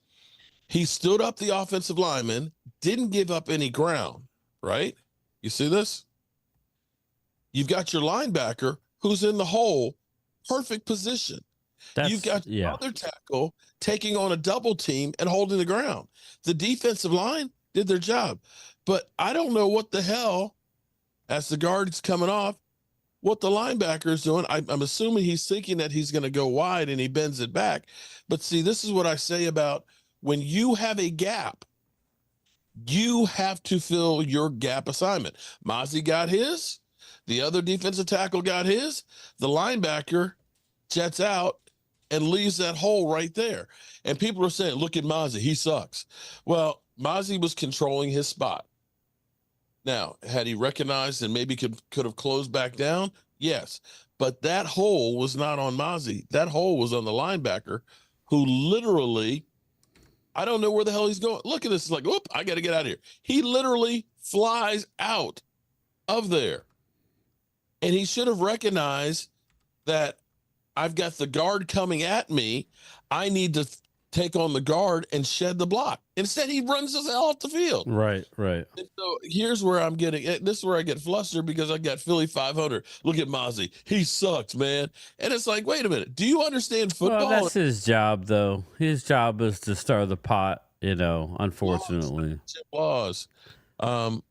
He stood up the offensive lineman, didn't give up any ground, right? You see this? You've got your linebacker who's in the hole, perfect position. You've got your other tackle taking on a double team and holding the ground. The defensive line did their job. But I don't know what the hell, as the guard's coming off, what the linebacker is doing. I'm assuming he's thinking that he's going to go wide and he bends it back. But see, this is what I say about when you have a gap, you have to fill your gap assignment. Mozzie got his. The other defensive tackle got his. The linebacker jets out and leaves that hole right there. And people are saying, look at Mozzie, he sucks. Well, Mozzie was controlling his spot. Now, had he recognized and maybe could have closed back down? Yes. But that hole was not on Mozzie. That hole was on the linebacker who literally, I don't know where the hell he's going. Look at this. It's like, whoop, I got to get out of here. He literally flies out of there. And he should have recognized that I've got the guard coming at me. I need to take on the guard and shed the block. Instead, he runs his hell off the field. Right. And so here's where I'm getting, this is where I get flustered because I got Philly 500. Look at Mozzie. He sucks, man. And it's like, wait a minute. Do you understand football? Well, that's his job, though. His job is to stir the pot, unfortunately. Laws. Tyler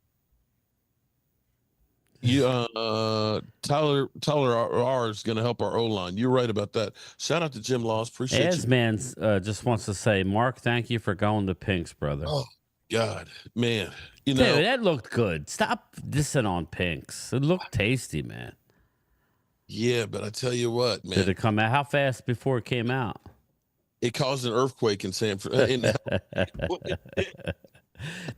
R is going to help our O-line. You're right about that. Shout out to Jim Laws. Appreciate you. Man just wants to say, Mark, thank you for going to Pinks, brother. Oh, God, man. Dude, that looked good. Stop dissing on Pinks. It looked tasty, man. Yeah, but I tell you what, man. Did it come out? How fast before it came out? It caused an earthquake in San Francisco.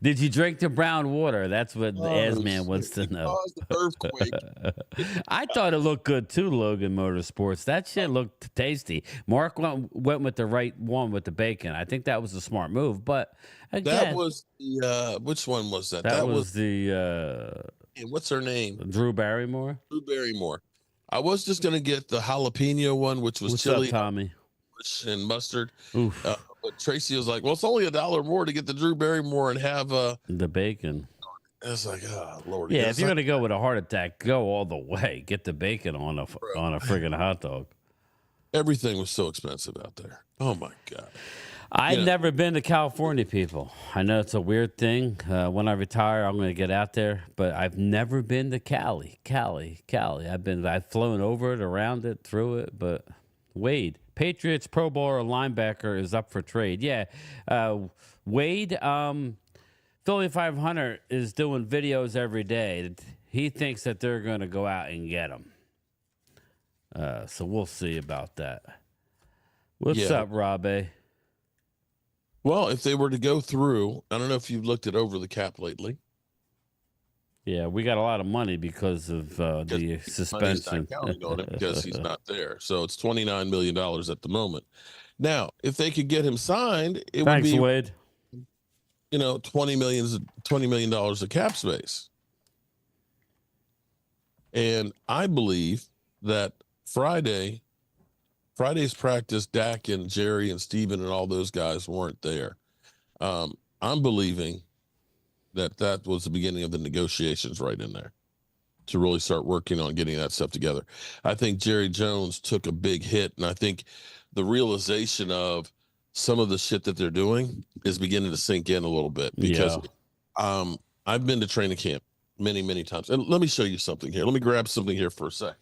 Did you drink the brown water? That's what the Asman wants to know. Earthquake. I thought it looked good too, Logan Motorsports. That shit looked tasty. Mark went with the right one with the bacon. I think that was a smart move. But again, that was the which one was that? That was the what's her name? Drew Barrymore. Drew Barrymore. I was just gonna get the jalapeno one, which was What's chili, up, Tommy? And mustard. Oof. But Tracy was like, well, it's only $1 more to get the Drew Barrymore and have the bacon. It's like, oh, Lord. Yeah, if you're going to go with a heart attack, go all the way. Get the bacon on a friggin' hot dog. Everything was so expensive out there. Oh, my God. I've never been to California, people. I know it's a weird thing. When I retire, I'm going to get out there. But I've never been to Cali. I've flown over it, around it, through it. But Wade, Patriots Pro Bowler linebacker is up for trade. Yeah, Wade, Philly 500 is doing videos every day. He thinks that they're going to go out and get him. So we'll see about that. What's up, Robbie? Well, if they were to go through, I don't know if you've looked at over the cap lately. Yeah, we got a lot of money because of the suspension. Counting on it because he's not there. So it's $29 million at the moment. Now, if they could get him signed, it would be, Wade. $20 million of cap space. And I believe that Friday's practice, Dak and Jerry and Steven and all those guys weren't there. I'm believing that was the beginning of the negotiations right in there to really start working on getting that stuff together. I think Jerry Jones took a big hit, and I think the realization of some of the shit that they're doing is beginning to sink in a little bit because I've been to training camp many, many times. And let me show you something here. Let me grab something here for a sec.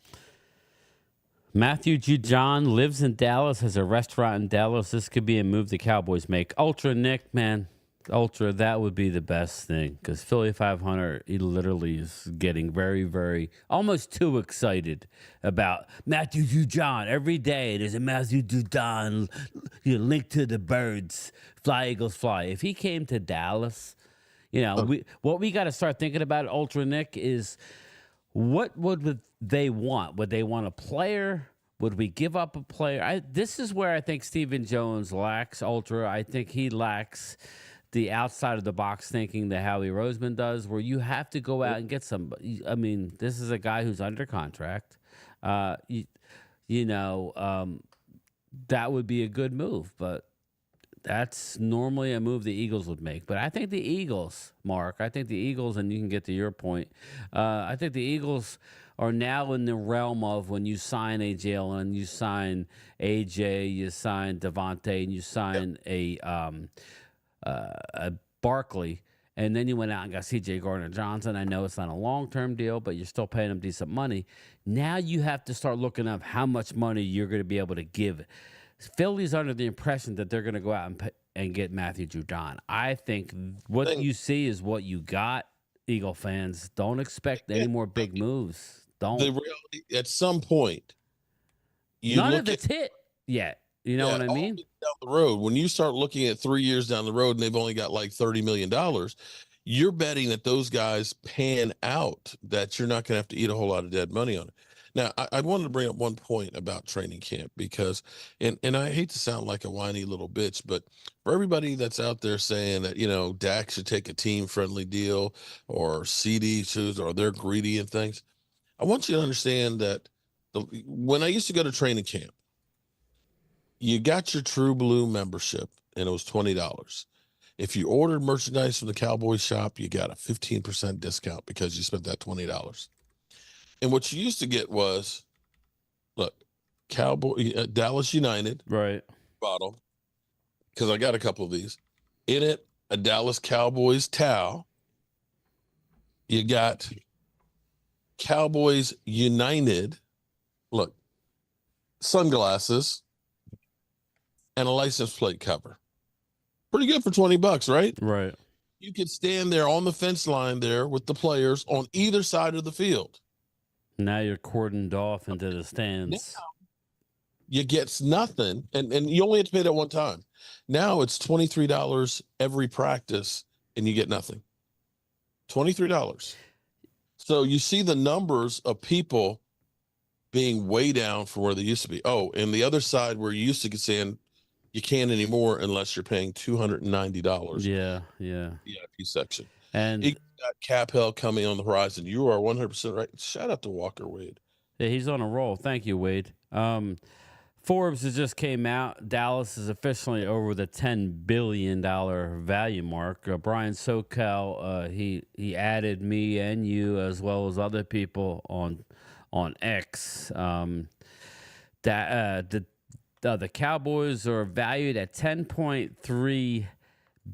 Matthew G. John lives in Dallas, has a restaurant in Dallas. This could be a move the Cowboys make. Ultra Nick, man. Ultra, that would be the best thing because Philly 500, he literally is getting very, very, almost too excited about Matthew Judon. Every day there's a Matthew Judon linked to the birds. Fly, Eagles, fly. If he came to Dallas, what we got to start thinking about, Ultra Nick, is what would they want? Would they want a player? Would we give up a player? This is where I think Stephen Jones lacks, Ultra. I think he lacks the outside of the box thinking that Howie Roseman does, where you have to go out and get somebody. I mean, this is a guy who's under contract. That would be a good move, but that's normally a move the Eagles would make. But I think the Eagles, Mark, and you can get to your point, I think the Eagles are now in the realm of when you sign a Jalen, you sign AJ, you sign Devontae, and you sign a Barkley, and then you went out and got C.J. Gardner-Johnson. I know it's not a long-term deal, but you're still paying him decent money. Now you have to start looking up how much money you're going to be able to give. Philly's under the impression that they're going to go out and get Matthew Judon. I think what you see is what you got, Eagle fans. Don't expect any more big moves. Don't. The reality, at some point, none of it's hit yet. You know what I mean? Down the road, when you start looking at 3 years down the road and they've only got like $30 million, you're betting that those guys pan out, that you're not going to have to eat a whole lot of dead money on it. Now, I wanted to bring up one point about training camp because, and I hate to sound like a whiny little bitch, but for everybody that's out there saying that, Dak should take a team-friendly deal or CD should, or they're greedy and things, I want you to understand that when I used to go to training camp, you got your True Blue membership, and it was $20. If you ordered merchandise from the Cowboys shop, you got a 15% discount because you spent that $20. And what you used to get was, look, Dallas United right bottle, because I got a couple of these. In it, a Dallas Cowboys towel. You got Cowboys United, look, sunglasses, and a license plate cover. Pretty good for $20, right? Right. You could stand there on the fence line there with the players on either side of the field. Now you're cordoned off into the stands. Now you get nothing, and you only have to pay that one time. Now it's $23 every practice, and you get nothing. $23. So you see the numbers of people being way down from where they used to be. Oh, and the other side where you used to get saying you can't anymore unless you're paying $290. Yeah. VIP section. And you got cap hell coming on the horizon. You are 100% right. Shout out to Walker Wade. Yeah, he's on a roll. Thank you, Wade. Forbes has just came out. Dallas is officially over the $10 billion value mark. Brian Sokal, he added me and you as well as other people on X. The Cowboys are valued at $10.3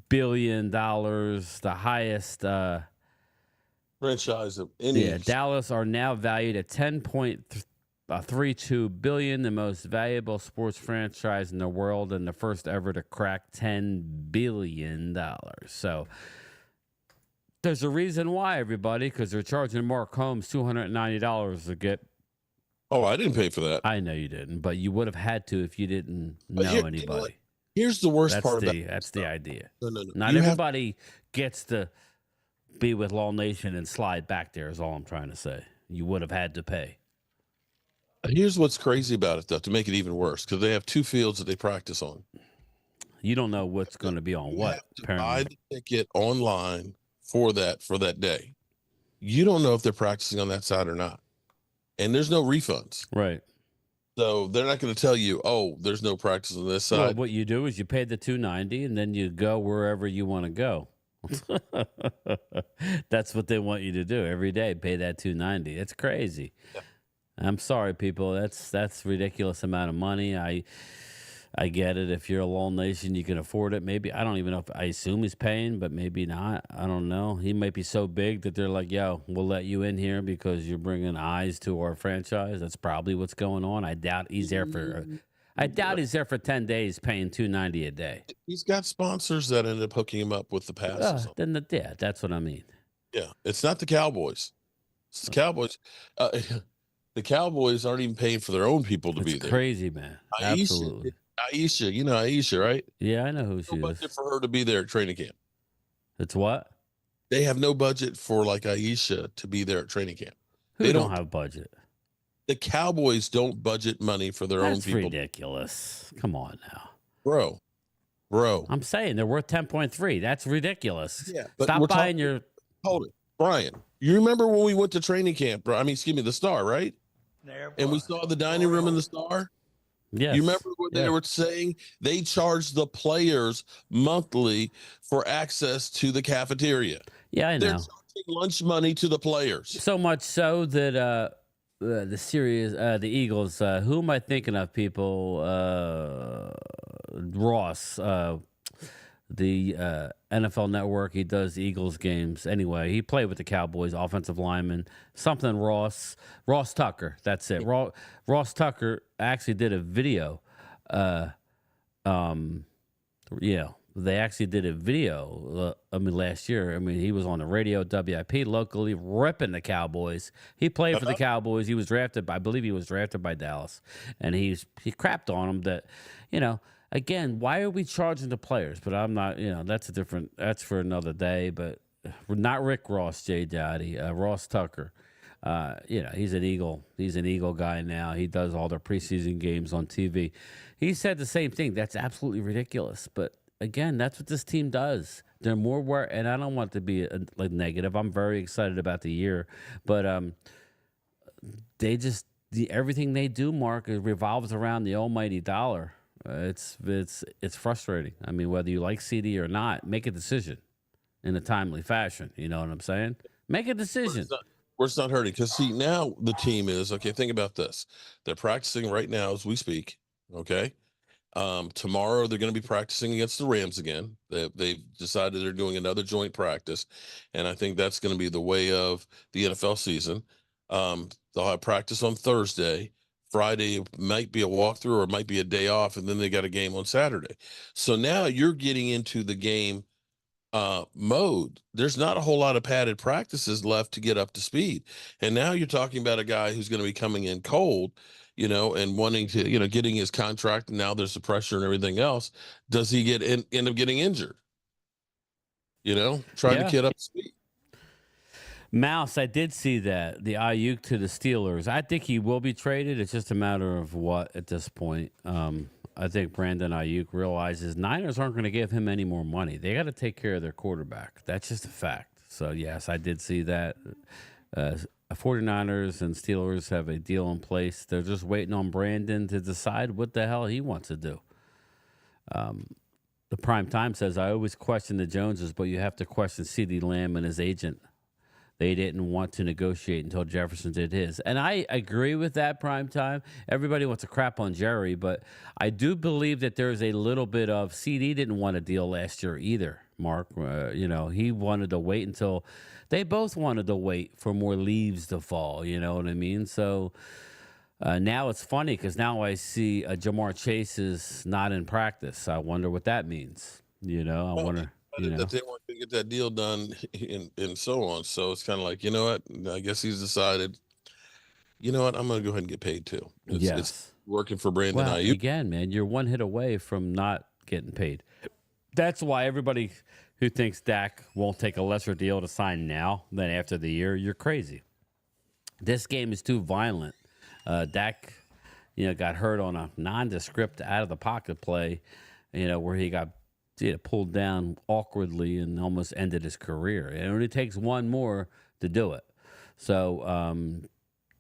billion, the highest franchise of any. Yeah, Dallas are now valued at $10.32 billion, the most valuable sports franchise in the world, and the first ever to crack $10 billion. So there's a reason why, everybody, because they're charging Mark Holmes $290 to get. Oh, I didn't pay for that. I know you didn't, but you would have had to if you didn't know anybody. Here's the worst part about it. That's the idea. No. Not everybody gets to be with Law Nation and slide back there is all I'm trying to say. You would have had to pay. Here's what's crazy about it, though, to make it even worse, because they have two fields that they practice on. You don't know what's going to be on what. Have to buy the ticket online for that day. You don't know if they're practicing on that side or not. And there's no refunds. Right. So they're not going to tell you, oh, there's no practice on this side. Well, what you do is you pay the $290 and then you go wherever you want to go. That's what they want you to do every day. Pay that $290. It's crazy. Yeah. I'm sorry, people. That's ridiculous amount of money. I get it. If you're a Law Nation, you can afford it. Maybe I don't even know if I assume he's paying, but maybe not. I don't know. He might be so big that they're like, "Yo, we'll let you in here because you're bringing eyes to our franchise." That's probably what's going on. I doubt he's there for. I doubt he's there for 10 days paying $290 a day. He's got sponsors that end up hooking him up with the passes. Yeah, that's what I mean. Yeah, it's not the Cowboys. It's the Cowboys. The Cowboys aren't even paying for their own people to be there. It's crazy, man. Absolutely. Aisha, you know Aisha, right? Yeah, I know who she No is. budget for her to be there at training camp. It's what? They have no budget for like Aisha to be there at training camp. They don't have budget. The Cowboys don't budget money for their own people. That's ridiculous. Come on now. Bro. I'm saying they're worth 10.3. That's ridiculous. Yeah, but Stop buying your. Hold it. Brian, you remember when we went to training camp, bro? I mean, excuse me, the Star, right? And we saw the dining room in the Star? Yes. You remember what they were saying? They charge the players monthly for access to the cafeteria. Yeah, I know. They're charging lunch money to the players. So much so that the Eagles, who am I thinking of, people? Ross, the NFL Network, he does Eagles games. Anyway, he played with the Cowboys, offensive lineman, something Ross Tucker. That's it. Ross Tucker actually did a video. They actually did a video. Last year. I mean, he was on the radio, WIP, locally, ripping the Cowboys. He played for the Cowboys. He was drafted. I believe he was drafted by Dallas, and he crapped on him that, Again, why are we charging the players? But I'm not, that's for another day. But not Rick Ross, Jay Dowdy, Ross Tucker. He's an Eagle. He's an Eagle guy now. He does all their preseason games on TV. He said the same thing. That's absolutely ridiculous. But again, that's what this team does. They're more and I don't want to be negative. I'm very excited about the year, but everything they do, Mark, revolves around the almighty dollar. It's frustrating. I mean, whether you like CD or not, make a decision in a timely fashion. You know what I'm saying? Make a decision. Where it's not hurting, because see, now the team is okay. Think about this: they're practicing right now as we speak. Okay, tomorrow they're going to be practicing against the Rams again. They've decided they're doing another joint practice, and I think that's going to be the way of the NFL season. They'll have practice on Thursday. Friday might be a walkthrough or it might be a day off, and then they got a game on Saturday. So now you're getting into the game mode. There's not a whole lot of padded practices left to get up to speed. And now you're talking about a guy who's going to be coming in cold, and wanting to, getting his contract. And now there's the pressure and everything else. Does he end up getting injured? Trying to get up to speed. Mouse, I did see that, the Ayuk to the Steelers. I think he will be traded. It's just a matter of what at this point. I think Brandon Ayuk realizes Niners aren't going to give him any more money. They got to take care of their quarterback. That's just a fact. So, yes, I did see that. 49ers and Steelers have a deal in place. They're just waiting on Brandon to decide what the hell he wants to do. The Prime Time says, I always question the Joneses, but you have to question CeeDee Lamb and his agent. They didn't want to negotiate until Jefferson did his. And I agree with that, Prime Time. Everybody wants to crap on Jerry, but I do believe that there's a little bit of CD didn't want a deal last year either, Mark. He wanted to wait until they both wanted to wait for more leaves to fall. You know what I mean? So now it's funny because now I see Jamar Chase is not in practice. I wonder what that means. I wonder. That they weren't going to get that deal done and so on. So it's kind of like, you know what? I guess he's decided, I'm going to go ahead and get paid too. It's working for Brandon Ayuk. Again, man, you're one hit away from not getting paid. That's why everybody who thinks Dak won't take a lesser deal to sign now than after the year, you're crazy. This game is too violent. Dak, got hurt on a nondescript out of the pocket play, where he got pulled down awkwardly and almost ended his career. It only takes one more to do it. So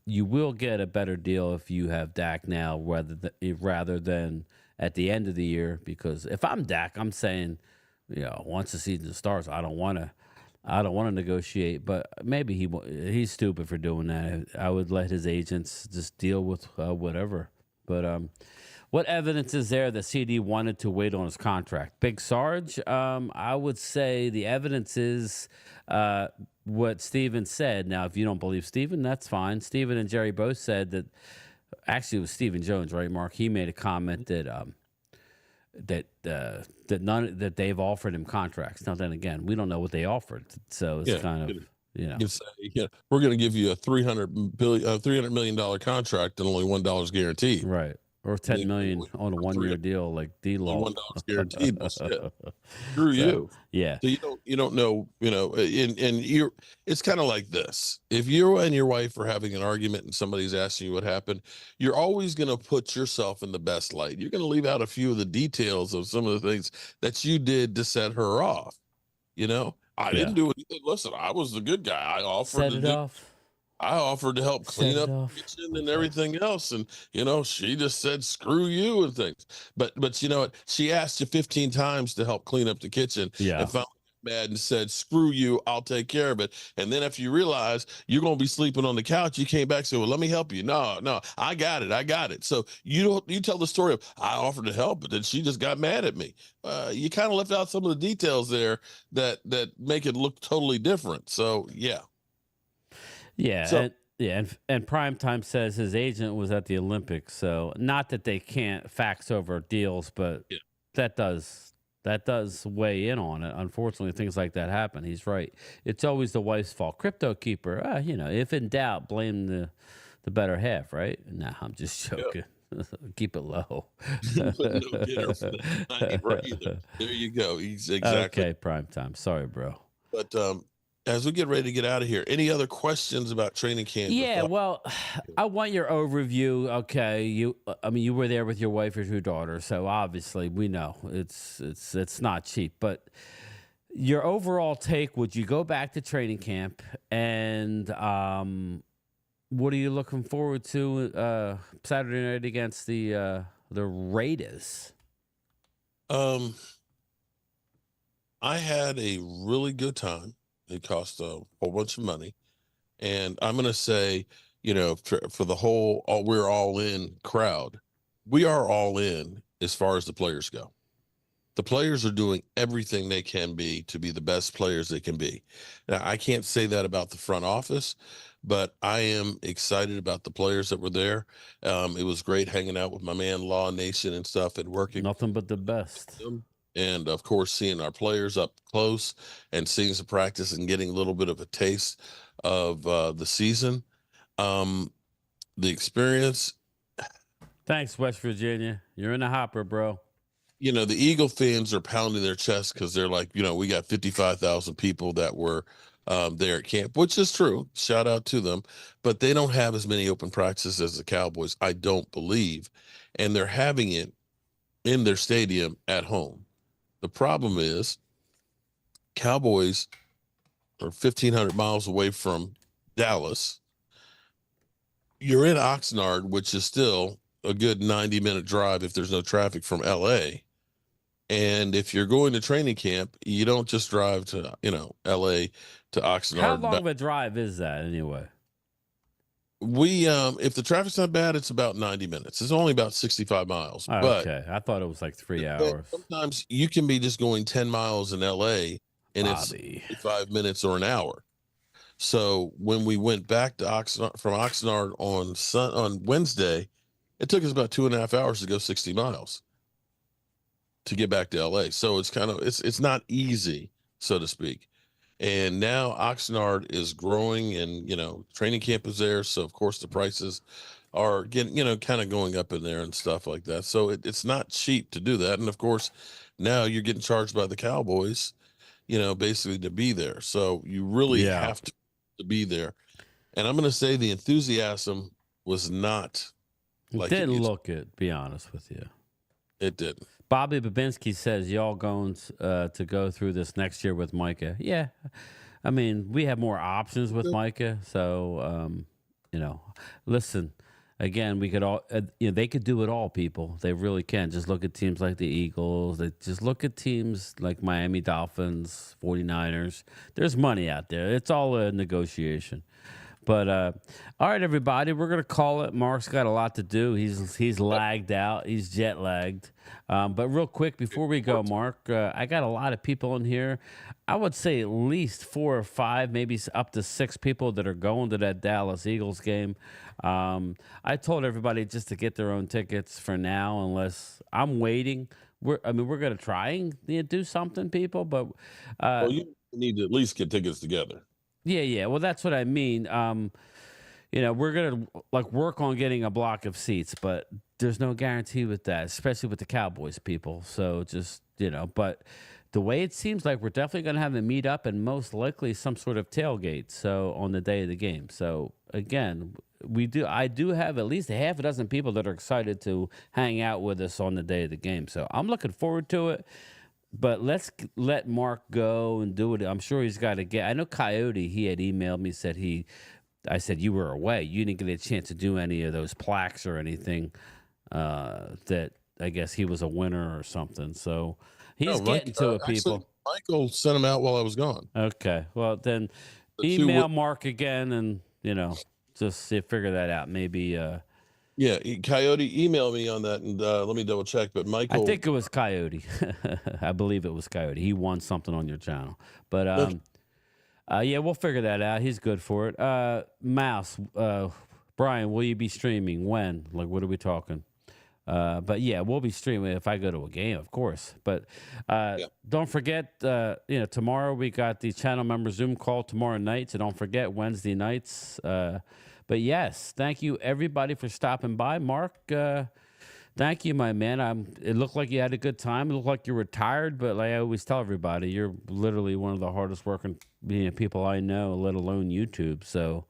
you will get a better deal if you have Dak now rather than at the end of the year. Because if I'm Dak, I'm saying, once the season starts, I don't want to negotiate. But maybe he's stupid for doing that. I would let his agents just deal with whatever. But what evidence is there that CD wanted to wait on his contract? Big Sarge, I would say the evidence is what Steven said. Now, if you don't believe Steven, that's fine. Steven and Jerry both said that Actually, it was Stephen Jones, right, Mark? He made a comment that that they've offered him contracts. Now, then again, we don't know what they offered, so it's Yeah, kind of you can say, we're going to give you a $300 million contract and only $1 guaranteed. right. Or 10 million on a 1-year deal, like D-Law. $1 guaranteed. Well, shit. Screw you. Yeah. So you don't know, and it's kind of like this. If you and your wife are having an argument and somebody's asking you what happened, you're always going to put yourself in the best light. You're going to leave out a few of the details of some of the things that you did to set her off. I didn't do anything. Listen, I was the good guy. I offered to help clean up the kitchen and everything else. And, she just said, screw you and things. But you know what? She asked you 15 times to help clean up the kitchen. Yeah. And finally got mad and said, screw you, I'll take care of it. And then after you realize you're going to be sleeping on the couch, you came back and said, well, let me help you. No, I got it. So you tell the story of, I offered to help, but then she just got mad at me. You kind of left out some of the details there that make it look totally different. So, yeah. Yeah, So, and Primetime says his agent was at the Olympics, so not that they can't fax over deals, but that does weigh in on it. Unfortunately, things like that happen. He's right. It's always the wife's fault. Crypto keeper, if in doubt, blame the better half, right? Nah, I'm just joking. Keep it low. no dinner for that night, either. There you go. Exactly. Okay, Primetime. Sorry, bro. But as we get ready to get out of here, any other questions about training camp? Yeah, well, I want your overview. Okay, you were there with your wife or your daughter, so obviously we know it's not cheap. But your overall take: would you go back to training camp? And what are you looking forward to Saturday night against the Raiders? I had a really good time. It cost a whole bunch of money. And I'm going to say, for the whole we're all in crowd, we are all in as far as the players go. The players are doing everything they can be to be the best players they can be. Now, I can't say that about the front office, but I am excited about the players that were there. It was great hanging out with my man, Law Nation and stuff, and working. Nothing but the best. And of course, seeing our players up close and seeing some practice and getting a little bit of a taste of the season, the experience. Thanks, West Virginia. You're in the hopper, bro. The Eagle fans are pounding their chest because they're like, we got 55,000 people that were there at camp, which is true. Shout out to them. But they don't have as many open practices as the Cowboys, I don't believe. And they're having it in their stadium at home. The problem is Cowboys are 1,500 miles away from Dallas. You're in Oxnard, which is still a good 90-minute drive if there's no traffic from LA. And if you're going to training camp, you don't just drive to, LA to Oxnard. How long of a drive is that anyway? If the traffic's not bad, it's about 90 minutes. It's only about 65 miles. Oh, but okay. I thought it was like 3 hours. Sometimes you can be just going 10 miles in LA and it's 5 minutes or an hour. So when we went back to Oxnard, from Oxnard on Wednesday, it took us about 2.5 hours to go 60 miles to get back to LA. So it's it's not easy, so to speak. And now Oxnard is growing and, training camp is there. So, of course, the prices are getting, kind of going up in there and stuff like that. So it's not cheap to do that. And, of course, now you're getting charged by the Cowboys, basically to be there. So you really have to be there. And I'm going to say the enthusiasm was not like it didn't look it, be honest with you. It didn't. Bobby Babinski says y'all going to go through this next year with Micah. Yeah. I mean, we have more options with Micah. So, listen, again, we could all, they could do it all, people. They really can. Just look at teams like the Eagles. Just look at teams like Miami Dolphins, 49ers. There's money out there. It's all a negotiation. But all right, everybody, we're gonna call it. Mark's got a lot to do. He's lagged out. He's jet lagged. But real quick before we go, Mark, I got a lot of people in here. I would say at least 4 or 5, maybe up to 6 people that are going to that Dallas Eagles game. I told everybody just to get their own tickets for now, unless I'm waiting. We're gonna try and do something, people, but Well, you need to at least get tickets together. yeah. Well, that's what I mean. We're gonna work on getting a block of seats, but there's no guarantee with that, especially with the Cowboys people. So just but the way it seems like we're definitely gonna have a meet up and most likely some sort of tailgate. So on the day of the game. So again, I do have at least a half a dozen people that are excited to hang out with us on the day of the game. So I'm looking forward to it. But let's let Mark go and do it. I'm sure he's got to get. I know Coyote. He had emailed me, said I said you were away. You didn't get a chance to do any of those plaques or anything. That I guess he was a winner or something. So he's getting to it, people. Actually, Michael sent him out while I was gone. Okay. Well, then email Mark again, and just figure that out. Maybe. Yeah, Coyote emailed me on that, and let me double check. But Michael, I think it was Coyote. I believe it was Coyote. He won something on your channel, but yeah, we'll figure that out. He's good for it. Mouse, Brian, will you be streaming? When? Like, what are we talking? But yeah, we'll be streaming if I go to a game, of course. But don't forget, tomorrow we got the channel member Zoom call tomorrow night. So don't forget Wednesday nights. But yes, thank you everybody for stopping by. Mark, thank you, my man. It looked like you had a good time. It looked like you were tired, but like I always tell everybody, you're literally one of the hardest working people I know, let alone YouTube. So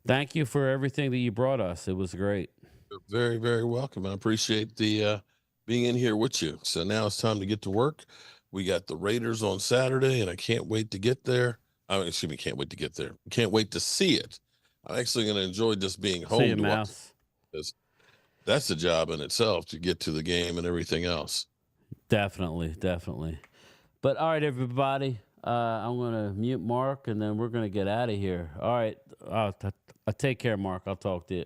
thank you for everything that you brought us. It was great. You're very, very welcome. I appreciate the being in here with you. So now it's time to get to work. We got the Raiders on Saturday, and I can't wait to get there. Can't wait to get there. Can't wait to see it. I'm actually going to enjoy just being home. See you, Mouse. Because that's a job in itself to get to the game and everything else. Definitely. But all right, everybody, I'm going to mute Mark, and then we're going to get out of here. All right. I'll take care, Mark. I'll talk to you.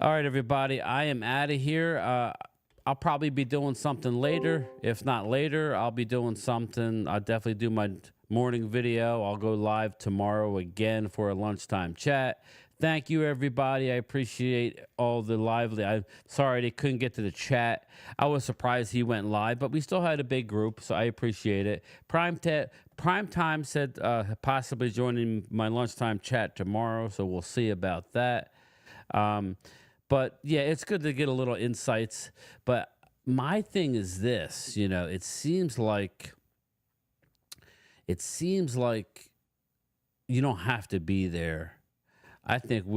All right, everybody, I am out of here. I'll probably be doing something later. If not later, I'll be doing something. I'll definitely do my morning video. I'll go live tomorrow again for a lunchtime chat. Thank you, everybody. I appreciate all the lively. I'm sorry they couldn't get to the chat. I was surprised he went live, but we still had a big group, so I appreciate it. Prime Time said possibly joining my lunchtime chat tomorrow, so we'll see about that. But yeah, it's good to get a little insights. But my thing is this, it seems like you don't have to be there. I think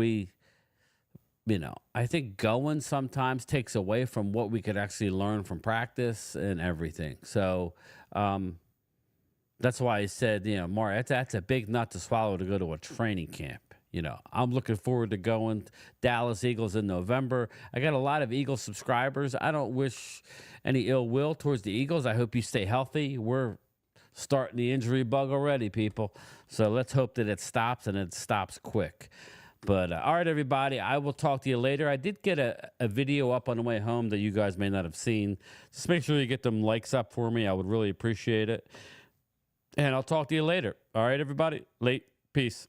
I think going sometimes takes away from what we could actually learn from practice and everything. So that's why I said, Mark, that's a big nut to swallow to go to a training camp. I'm looking forward to going Dallas Eagles in November. I got a lot of Eagles subscribers. I don't wish any ill will towards the Eagles. I hope you stay healthy. We're starting the injury bug already, people. So let's hope that it stops and it stops quick. But all right, everybody, I will talk to you later. I did get a video up on the way home that you guys may not have seen. Just make sure you get them likes up for me. I would really appreciate it. And I'll talk to you later. All right, everybody. Peace.